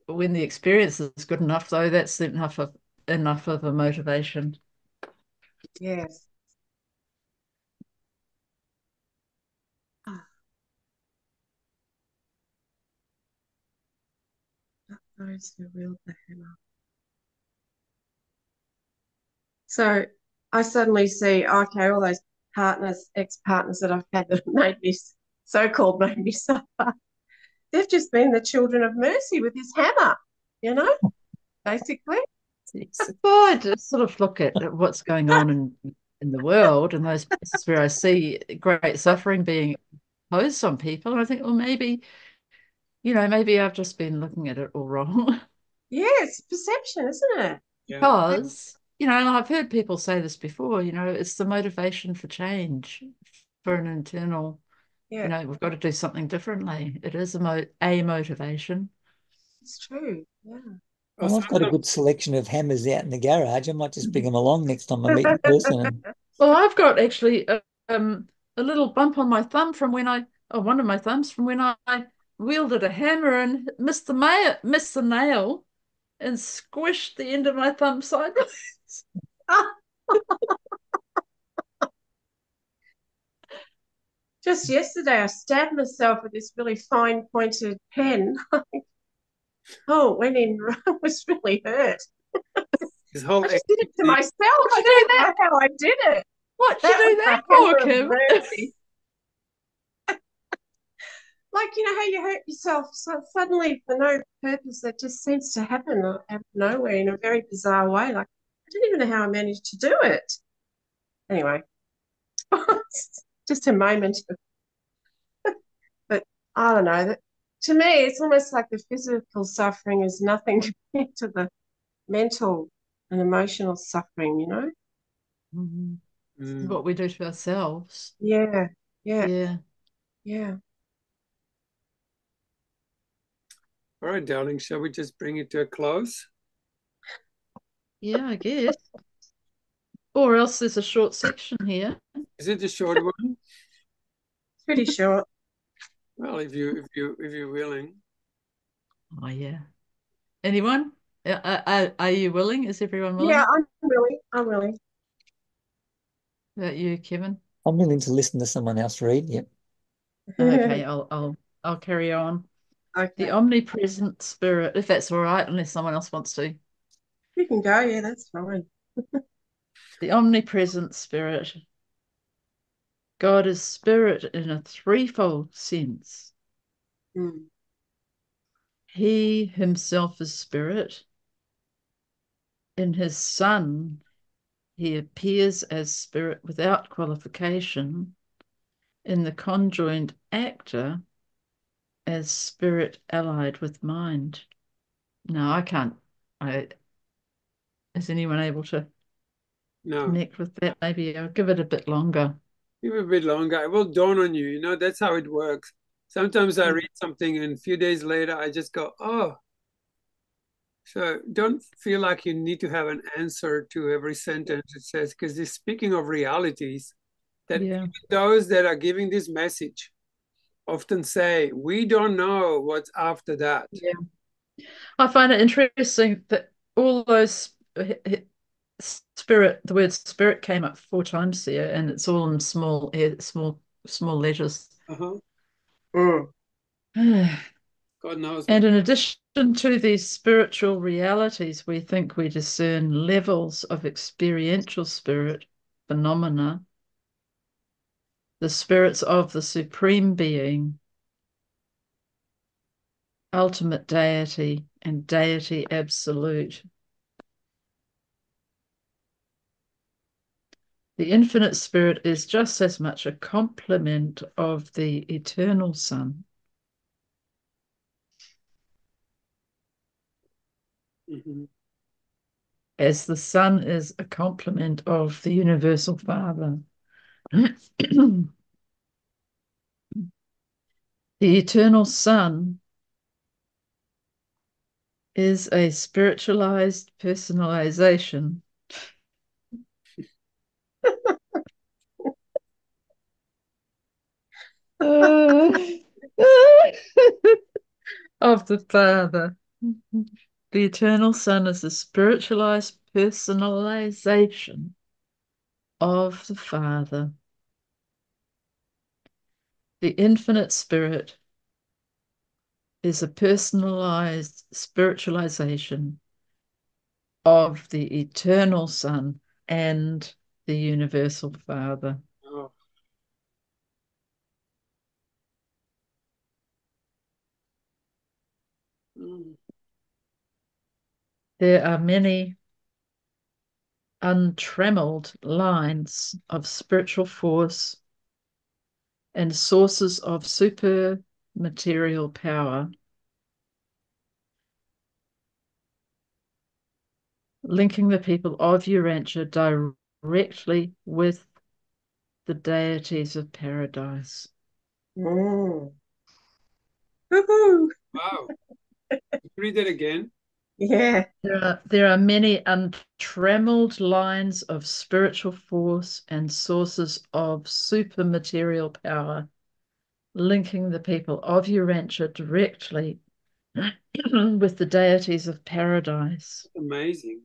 when the experience is good enough, though, that's enough of a motivation. Yes. Those who wield the hammer. So I suddenly see, okay, all those partners, ex-partners that I've had that made me so-called made me suffer. They've just been the children of mercy with his hammer, you know, basically. Well, I just sort of look at what's going on in the world and those places where I see great suffering being imposed on people. And I think, well, maybe, maybe I've just been looking at it all wrong. Yeah, it's perception, isn't it? Yeah. Because, and I've heard people say this before, it's the motivation for change, for an internal, Yeah, we've got to do something differently. It is a motivation. it's true. Yeah. Well, I've got a good selection of hammers out in the garage. I might just bring them along next time I meet in person. Well, I've got actually a little bump on my thumb from one of my thumbs from when I wielded a hammer and missed the nail and squished the end of my thumb sideways. Just yesterday, I stabbed myself with this really fine pointed pen. Oh, it went in. I was really hurt. His whole I just did it to myself. I do don't know how I did it. What'd you That do was that the for, hammer Kim? of mercy. Like, how you hurt yourself so suddenly for no purpose. That just seems to happen out of nowhere in a very bizarre way. Like, I don't even know how I managed to do it. Anyway, just a moment. But I don't know. That, to me, it's almost like the physical suffering is nothing compared to the mental and emotional suffering, What we do to ourselves. Yeah, yeah, Yeah. yeah. All right, darling, shall we just bring it to a close? Yeah, I guess. Or else there's a short section here. Is it a short one? Pretty short. Well, if you're willing. Oh, yeah. Anyone? Are you willing? Is everyone willing? Yeah, I'm willing. About you, Kevin? I'm willing to listen to someone else read. Yep. Okay, I'll carry on. Okay. The omnipresent spirit, if that's all right, unless someone else wants to. You can go, yeah, that's fine. The omnipresent spirit. God is spirit in a threefold sense. Mm. He himself is spirit. In his Son, he appears as spirit without qualification. In the conjoined actor, as spirit allied with mind. No, I can't. Is anyone able to connect with that? Maybe I'll give it a bit longer. Give it a bit longer. It will dawn on you. That's how it works. Sometimes I read something and a few days later I just go, oh. So don't feel like you need to have an answer to every sentence it says, because it's speaking of realities that even those that are giving this message often say, we don't know what's after that. Yeah. I find it interesting that all those spirit, the word spirit came up 4 times there, and it's all in small letters. God knows. And in addition to these spiritual realities, we think we discern levels of experiential spirit phenomena, the spirits of the Supreme Being, ultimate deity, and deity absolute. The infinite spirit is just as much a complement of the eternal Son. As the Son is a complement of the universal Father. The eternal Son is a spiritualized personalization of the Father. The eternal Son is a spiritualized personalization of the Father. The infinite Spirit is a personalized spiritualization of the eternal Son and the universal Father. Oh. There are many untrammeled lines of spiritual force and sources of super material power linking the people of Urantia directly with the deities of paradise. Mm. Woohoo! Wow. Read it again. Yeah. There are many untrammeled lines of spiritual force and sources of super material power linking the people of Urantia directly with the deities of paradise. Amazing.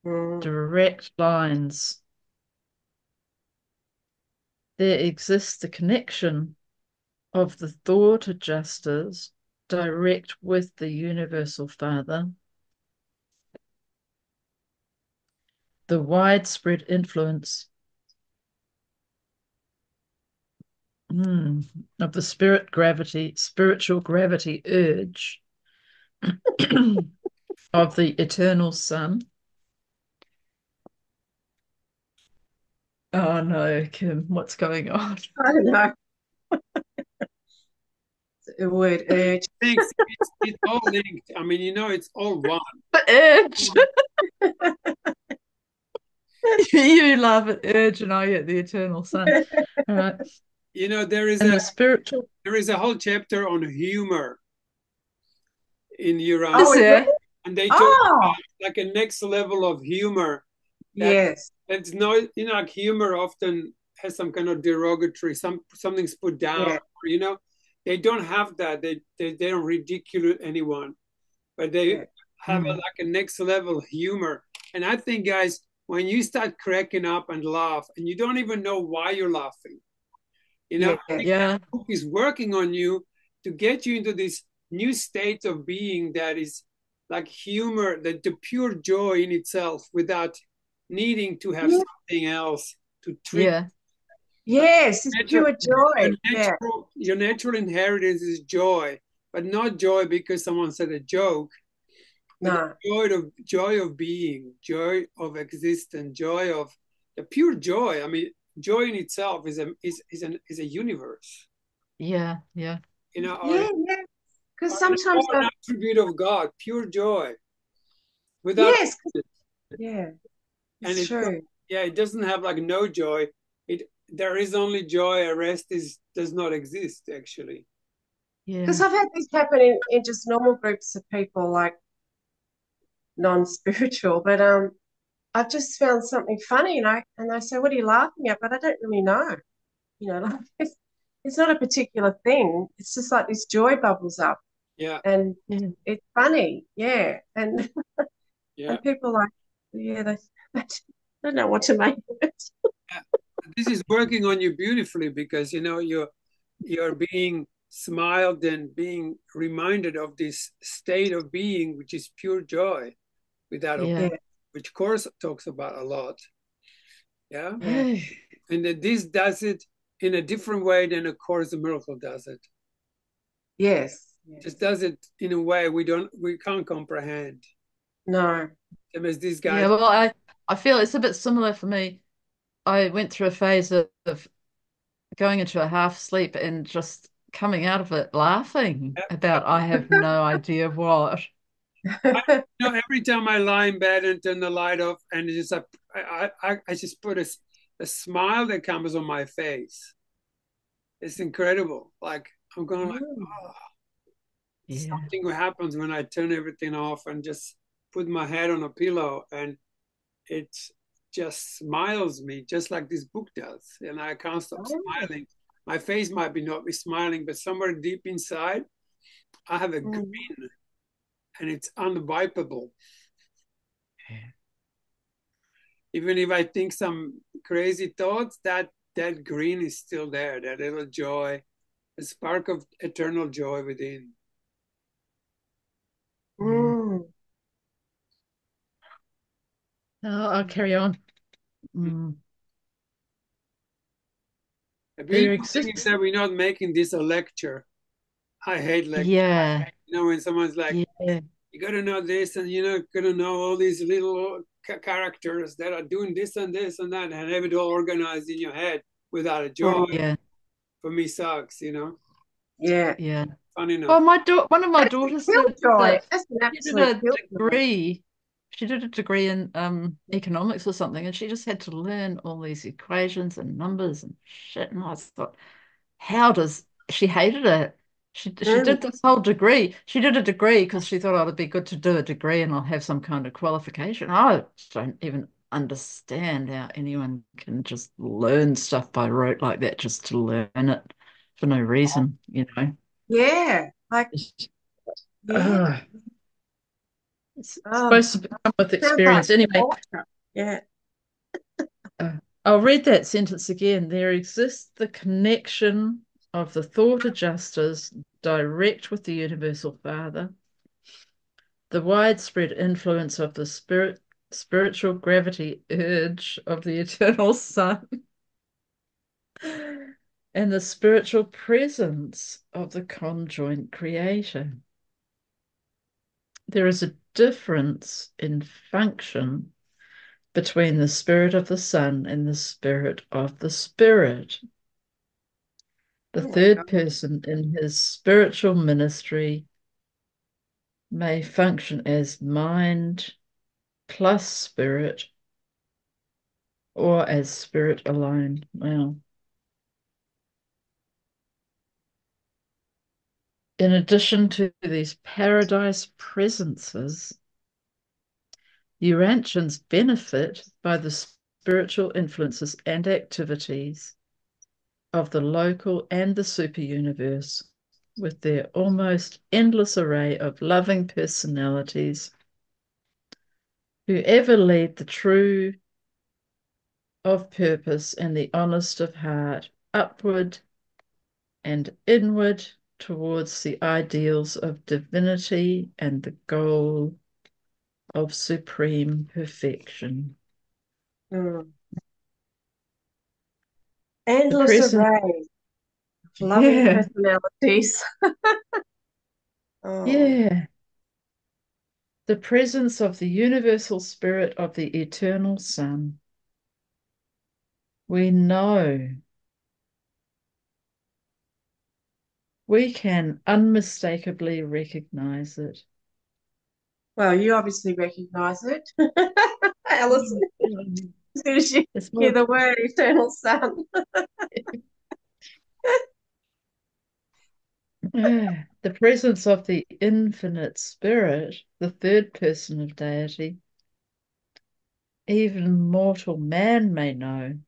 Mm. Direct lines. There exists the connection of the thought adjusters direct with the Universal Father, the widespread influence of the spiritual gravity urge of the eternal Son. Oh no, Kim, what's going on? I don't know. The word urge. It's all linked. I mean, it's all one. The urge. You laugh at urge and I get the eternal Son. All right. There is And the spiritual. there is a whole chapter on humor in Urantia. Oh, is it? And they talk about like a next level of humor. Yes. That's no, like humor often has some kind of derogatory, something's put down. Yeah. Or, they don't have that. They don't ridicule anyone, but they have like a next level humor. And I think, guys, when you start cracking up and laugh, and you don't even know why you're laughing, I think that book is working on you to get you into this new state of being that is like humor, the pure joy in itself, without needing to have something else to treat. Yes, it's pure joy. Your natural inheritance is joy, but not joy because someone said a joke. But the joy of being, joy of existence, joy of the pure joy. I mean, joy in itself is a universe. Yeah. Because sometimes an attribute of God, pure joy. Without it's true. It doesn't have like no joy. There is only joy. The rest does not exist actually. Because I've had this happen in just normal groups of people, like non-spiritual, but I've just found something funny, and I say, "What are you laughing at?" But I don't really know. Like it's not a particular thing. It's just like this joy bubbles up. Yeah. And it's funny. Yeah. And and people are like, they don't know what to make of it. This is working on you beautifully because you're being smiled and being reminded of this state of being, which is pure joy, without which Course talks about a lot. Yeah. And that this does it in a different way than A Course in Miracles does it. Yes. Just does it in a way we can't comprehend. No. As these guys. Yeah, well, I feel it's a bit similar for me. I went through a phase of going into a half sleep and just coming out of it laughing about I have no idea what. Every time I lie in bed and turn the light off, and it's just I just put a smile that comes on my face. It's incredible. Like I'm going like, something happens when I turn everything off and just put my head on a pillow, and it just smiles me, just like this book does, and I can't stop smiling. My face might not be smiling, but somewhere deep inside, I have a grin, and it's unwipeable. Even if I think some crazy thoughts, that grin is still there, that little joy, a spark of eternal joy within. I'll carry on. The beautiful thing is that we're not making this a lecture. I hate lectures. Yeah. When someone's like, you got to know this, and you're not going to know all these little characters that are doing this and this and that, and have it all organized in your head without a joy. Yeah. For me, sucks, Yeah. Yeah. Fun enough. Oh, one of my daughters did Killjoy. That's an she did absolute a killjoy. degree. She did a degree in economics or something, and she just had to learn all these equations and numbers and shit. And I thought, how does she hated it? She did this whole degree. She did a degree because she thought, oh, it'd be good to do a degree and I'll have some kind of qualification. I don't even understand how anyone can just learn stuff by rote like that just to learn it for no reason, Yeah. Like, yeah. It's Oh, supposed to come with sounds like experience. Anyway, torture. Yeah. I'll read that sentence again. There exists the connection of the thought adjusters direct with the Universal Father, the widespread influence of the spiritual gravity urge of the Eternal Son, and the spiritual presence of the conjoint Creator. There is a difference in function between the spirit of the Son and the spirit of the Spirit. The third person in his spiritual ministry may function as mind plus spirit or as spirit alone. Well, in addition to these paradise presences, Urantians benefit by the spiritual influences and activities of the local and the super universe with their almost endless array of loving personalities who ever lead the true of purpose and the honest of heart upward and inward towards the ideals of divinity and the goal of supreme perfection. Mm. The Endless present, array of loving yeah, personalities. Oh, yeah. The presence of the universal spirit of the eternal Son. We know we can unmistakably recognize it. well, you obviously recognize it, Alison, as soon as you It's hear more, the word eternal son. the presence of the infinite spirit, the third person of deity, even mortal man may know.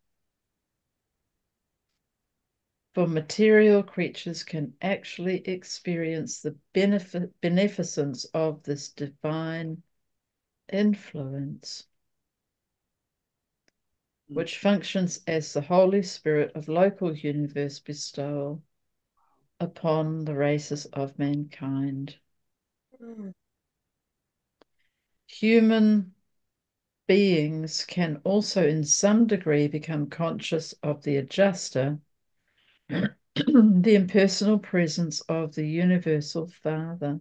For material creatures can actually experience the beneficence of this divine influence, which functions as the Holy Spirit of local universe bestowal upon the races of mankind. Mm. Human beings can also, in some degree, become conscious of the adjuster, the impersonal presence of the Universal Father.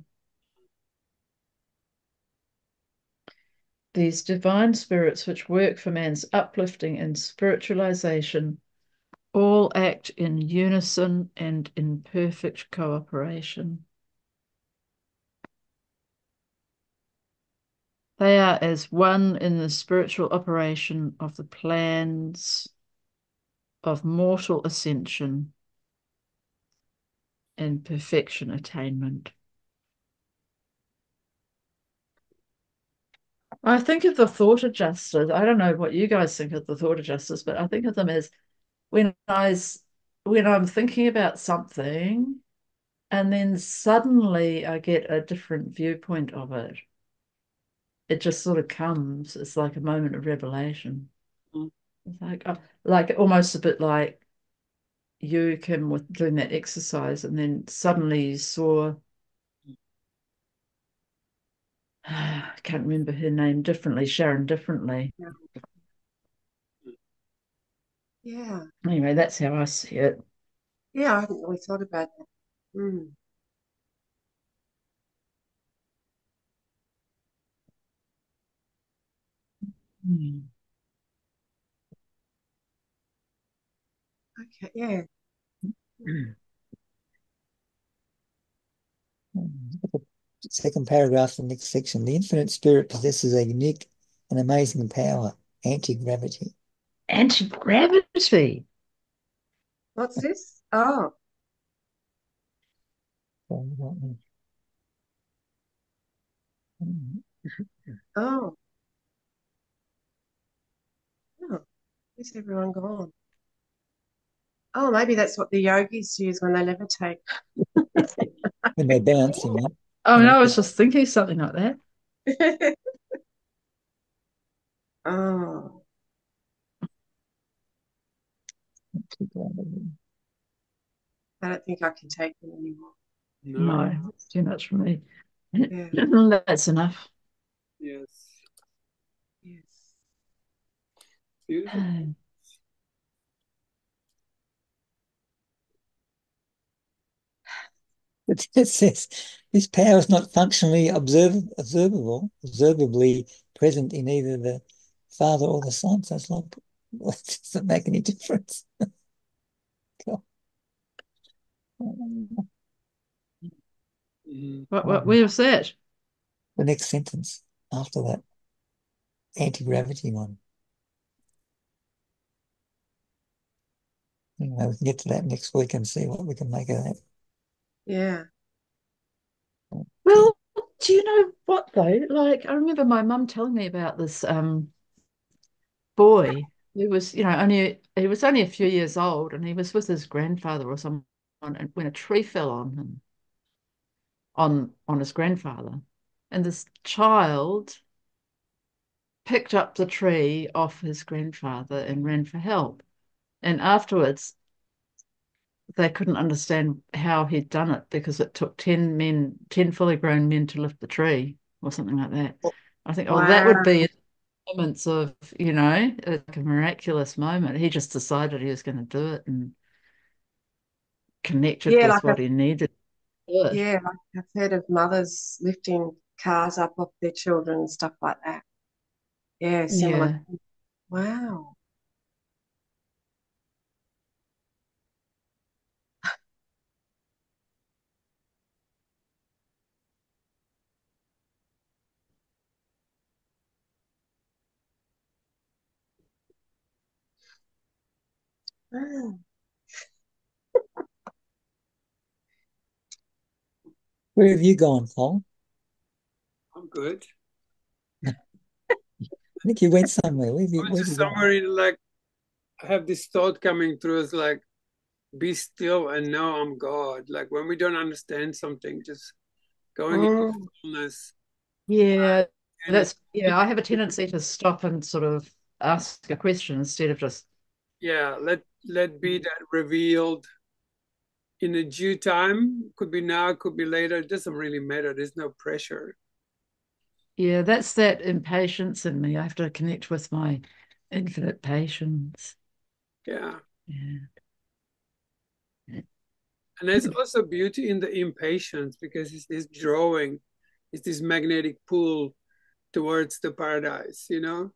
These divine spirits, which work for man's uplifting and spiritualization, all act in unison and in perfect cooperation. They are as one in the spiritual operation of the plans of mortal ascension and perfection attainment. I think of the thought adjusters. I don't know what you guys think of the thought adjusters, but I think of them as when I'm thinking about something and then suddenly I get a different viewpoint of it. It just sort of comes. It's like a moment of revelation. Mm. It's like almost a bit like you, Kim, with doing that exercise, and then suddenly you saw, I can't remember her name differently, Sharon differently. Yeah. Anyway, that's how I see it. Yeah, I hadn't really thought about that. Mm. Mm. Okay, yeah. Second paragraph, the next section. The infinite spirit possesses a unique and amazing power, anti-gravity. Anti-gravity. What's this? Oh, oh, oh. Where's everyone gone? Oh, maybe that's what the yogis use when they levitate. When they bounce, you know. Oh, And no, I was just thinking something like that. Oh, I don't think I can take them anymore. No, it's too much for me. Yeah. That's enough. Yes. Yes. Beautiful. it says this power is not functionally observably present in either the Father or the Son. So it's like, well, it doesn't make any difference. Mhm. What where was that? The next sentence after that anti-gravity one. Anyway, we can get to that next week and see what we can make of that. Yeah. Well, do you know what though? Like, I remember my mum telling me about this boy who was, only he was only a few years old, and he was with his grandfather or someone, and when a tree fell on him, on his grandfather, and this child picked up the tree off his grandfather and ran for help. And afterwards, they couldn't understand how he'd done it because it took 10 men, 10 fully grown men to lift the tree or something like that. I think, oh, that would Wow. be moments of, like a miraculous moment. He just decided he was going to do it and connected Yeah, with what he needed to do it. like I've heard of mothers lifting cars up off their children and stuff like that. Yeah, similar. Yeah. Wow. Wow. Where have you gone, Paul? I'm good. I think you went somewhere. Where have I you, went where to have you gone? somewhere in like, I have this thought coming through. It's like, be still and know I'm God. Like when we don't understand something, just going into Mm, stillness. Yeah. And it, I have a tendency to stop and sort of ask a question instead of just, yeah, let be that revealed in a due time. Could be now, could be later. It doesn't really matter. There's no pressure. yeah, that's that impatience in me. I have to connect with my infinite patience. Yeah. Yeah. And there's also beauty in the impatience because it's this drawing, it's this magnetic pull towards the paradise, you know?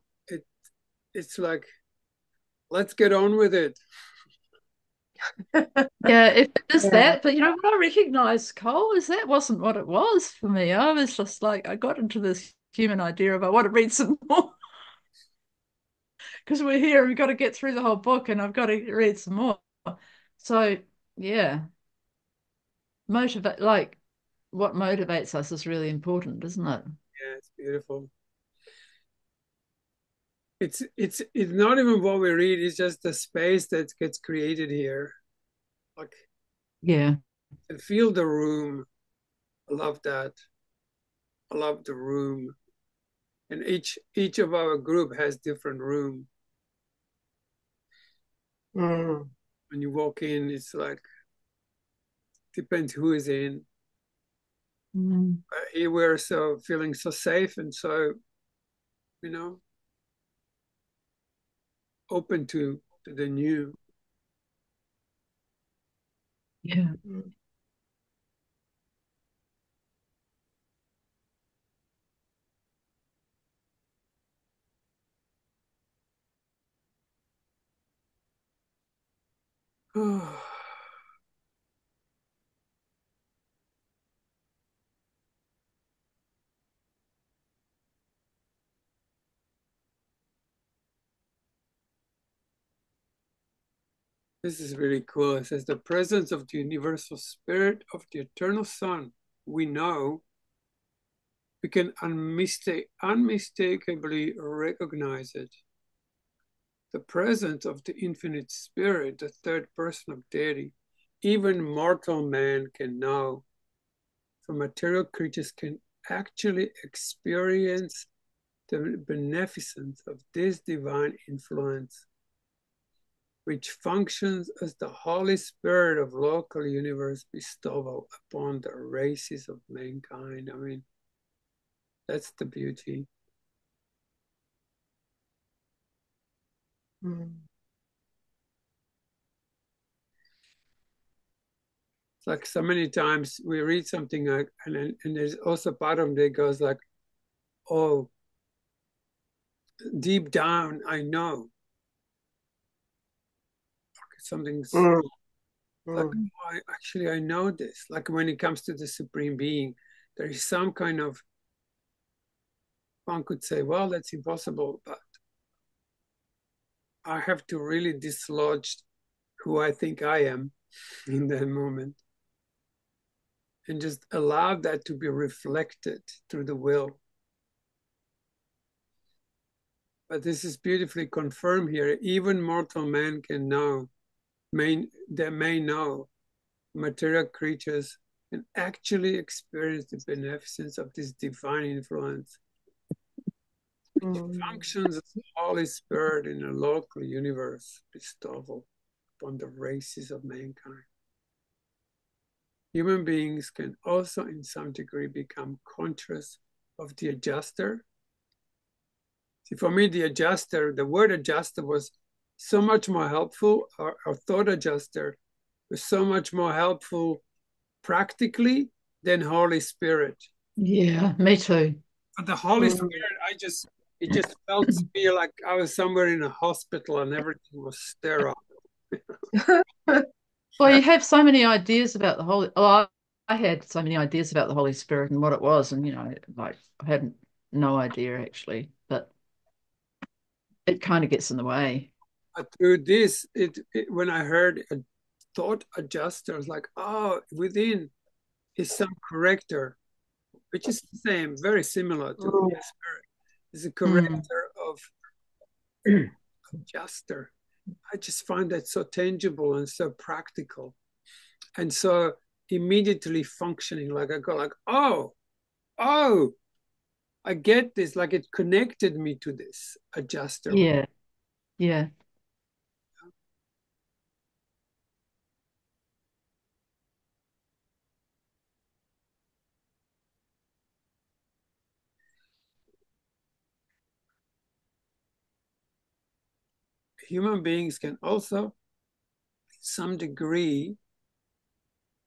It's like, let's get on with it. Yeah, if it is yeah. that, but what I recognize, Cole, is that wasn't what it was for me. I was just like, I got into this human idea of I want to read some more because we're here, we've got to get through the whole book and I've got to read some more. So, yeah, motivate, like what motivates us is really important, isn't it? Yeah, it's beautiful. It's not even what we read, it's just the space that gets created here. Like Yeah. and feel the room. I love that. I love the room. And each of our group has different room. Mm, When you walk in, it's like depends who is in. Mm. Here we're so feeling so safe and so, you know, open to the new. Yeah. mm. This is really cool. It says the presence of the universal spirit of the eternal Son, we know, we can unmistakably recognize it. The presence of the infinite spirit, the third person of deity, even mortal man can know. For material creatures can actually experience the beneficence of this divine influence, which functions as the Holy Spirit of local universe bestowal upon the races of mankind. I mean, that's the beauty. It's like so many times we read something like, and there's also part of it that goes like, oh, deep down, I know. Something's like, oh, I know this. Like when it comes to the Supreme Being, there is some kind of, one could say, well, that's impossible, but I have to really dislodge who I think I am in that moment and just allow that to be reflected through the will. But this is beautifully confirmed here. Even mortal man can know, they may know, material creatures can actually experience the beneficence of this divine influence, which functions as the Holy Spirit in a local universe bestowal upon the races of mankind. Human beings can also, in some degree, become conscious of the adjuster. See, for me, the word adjuster was so much more helpful, or thought adjuster was so much more helpful practically than Holy Spirit. Yeah, me too. But the Holy Spirit, it just felt to me like I was somewhere in a hospital and everything was sterile. Well, you have so many ideas about the Holy. Oh, I had so many ideas about the Holy Spirit and what it was, and like I had no idea actually, but it kind of gets in the way. But through this, when I heard a thought adjuster, I was like, oh, within is some corrector, which is the same, very similar to the Holy Spirit. Is a corrector of adjuster. I just find that so tangible and so practical, and so immediately functioning. Like I go, like, oh, I get this. Like it connected me to this adjuster. Yeah, yeah. Human beings can also, to some degree,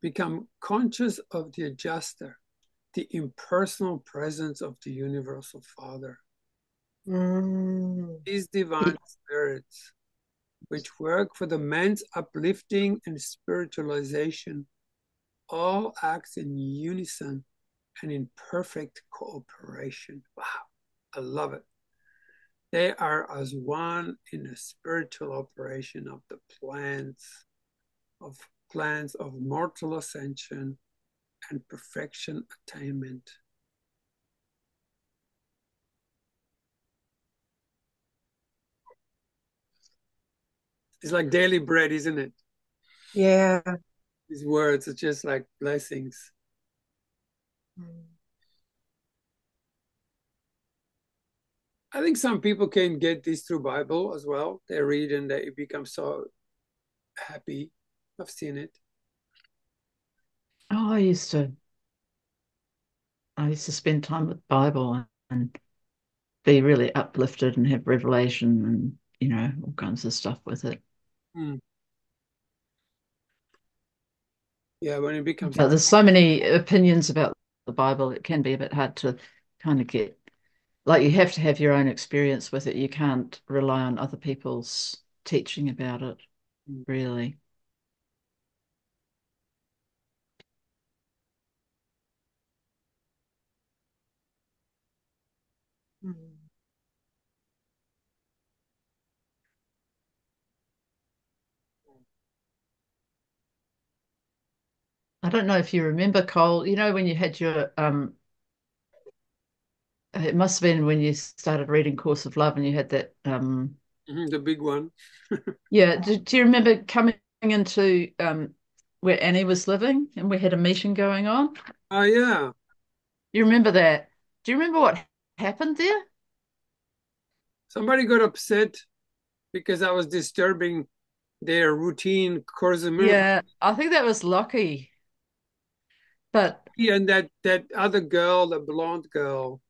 become conscious of the adjuster, the impersonal presence of the universal Father. These divine spirits, which work for the man's uplifting and spiritualization, all act in unison and in perfect cooperation. Wow, I love it. They are as one in a spiritual operation of the plans of mortal ascension and perfection attainment. It's like daily bread, isn't it? Yeah. These words are just like blessings. I think some people can get this through Bible as well. They read and they become so happy. I've seen it. Oh, I used to spend time with the Bible and be really uplifted and have revelation and all kinds of stuff with it. Yeah, when it becomes But there's so many opinions about the Bible, it can be a bit hard to kind of get, like you have to have your own experience with it. You can't rely on other people's teaching about it, really. I don't know if you remember, Cole, you know, when you had your it must have been when you started reading Course of Love and you had that The big one. yeah, do you remember coming into where Annie was living and we had a meeting going on? Oh, yeah. You remember that? Do you remember what happened there? Somebody got upset because I was disturbing their routine Course in Miracles. Yeah, I think that was Lockie. But And that other girl, the blonde girl,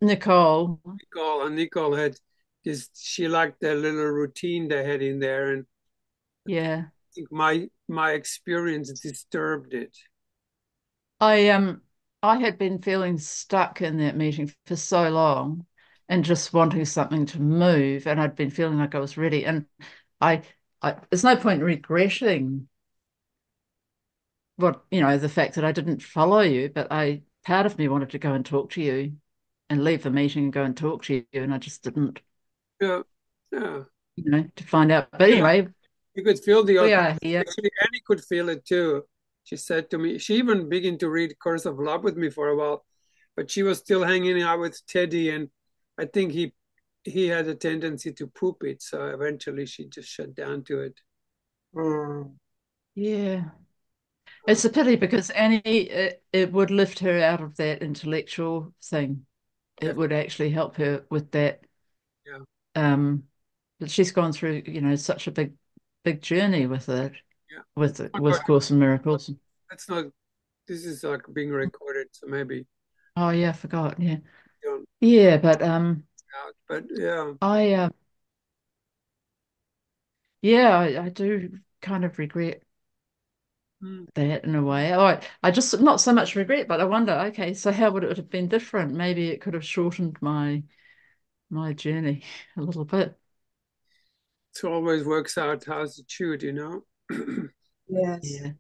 Nicole, Nicole had this, she liked their little routine they had in there. And yeah. I think my experience disturbed it. I I had been feeling stuck in that meeting for so long and just wanting something to move, and I'd been feeling like I was ready. And I there's no point in regretting what, you know, the fact that I didn't follow you, but I part of me wanted to go and talk to you and leave the meeting and go and talk to you, and I just didn't, Yeah, yeah. you know, to find out. But Yeah, anyway, you could feel the we are here. actually Annie could feel it too. She said to me, she even began to read Course of Love with me for a while, but she was still hanging out with Teddy, and I think he had a tendency to poop it, so eventually she just shut down to it. Mm. Yeah. It's a pity because Annie, it would lift her out of that intellectual thing. It would actually help her with that. Yeah. But she's gone through, you know, such a big journey with it, Yeah. Oh, with God, Course in Miracles. that's not, this is like being recorded, so maybe Oh yeah, I forgot. Yeah, you don't yeah, but out. But yeah. I yeah, I do kind of regret Mm. that in a way. I just not so much regret, but I wonder. Okay, so how would it have been different? Maybe it could have shortened my journey a little bit. It always works out how's it should, you know? Yes. Yeah.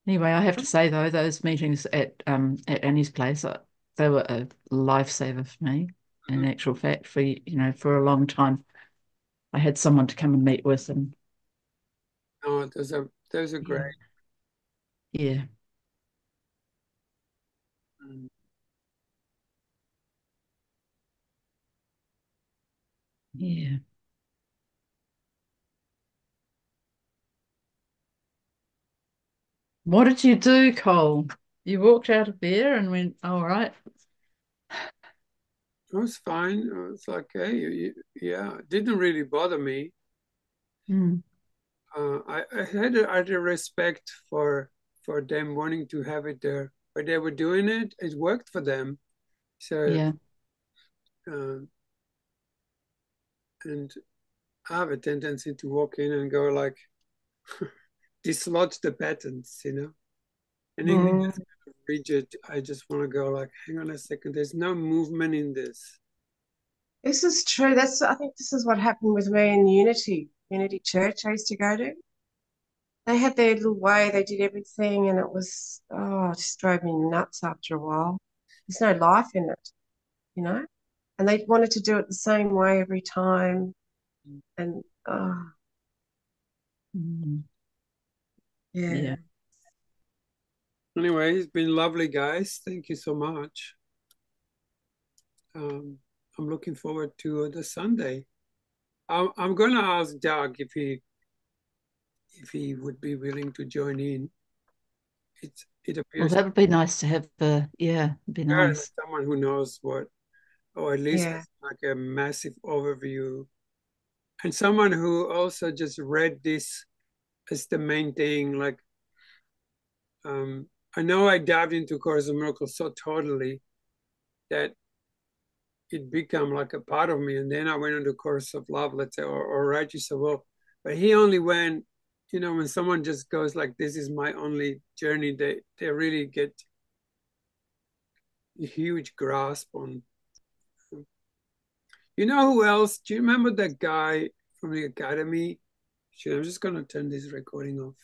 Anyway, I have to say though, those meetings at Annie's place, they were a lifesaver for me. In actual fact, for you know, for a long time, I had someone to come and meet with, and No, those are yeah, great. yeah, Mm. yeah. What did you do, Cole? You walked out of there and went, all right. It was fine. It was okay. Yeah, it didn't really bother me. Mm, I had a respect for them wanting to have it there, but they were doing it. It worked for them. So, yeah. uh, and I have a tendency to walk in and go like, dislodge the patterns, you know. Anything Mm. that's kind of rigid, I just want to go like, hang on a second. There's no movement in this. This is true. I think this is what happened with me in Unity Church I used to go to. They had their little way, they did everything, and it was, oh, it just drove me nuts after a while. There's no life in it, you know? And they wanted to do it the same way every time. And, oh, Mm, yeah. yeah. Anyway, it's been lovely, guys. Thank you so much. I'm looking forward to the Sunday. I'm going to ask Doug if he would be willing to join in. It Well, appears that would be nice to have the, yeah, it'd be nice. someone who knows what, or at least Yeah. has like a massive overview, and someone who also just read this as the main thing. Like, I know I dived into Course in Miracles so totally that it became like a part of me. And then I went into Course of Love, let's say, or Reggie said, well, but he only went, you know, when someone just goes like, this is my only journey, they really get a huge grasp on. You know who else? Do you remember that guy from the academy? Shoot, I'm just going to turn this recording off.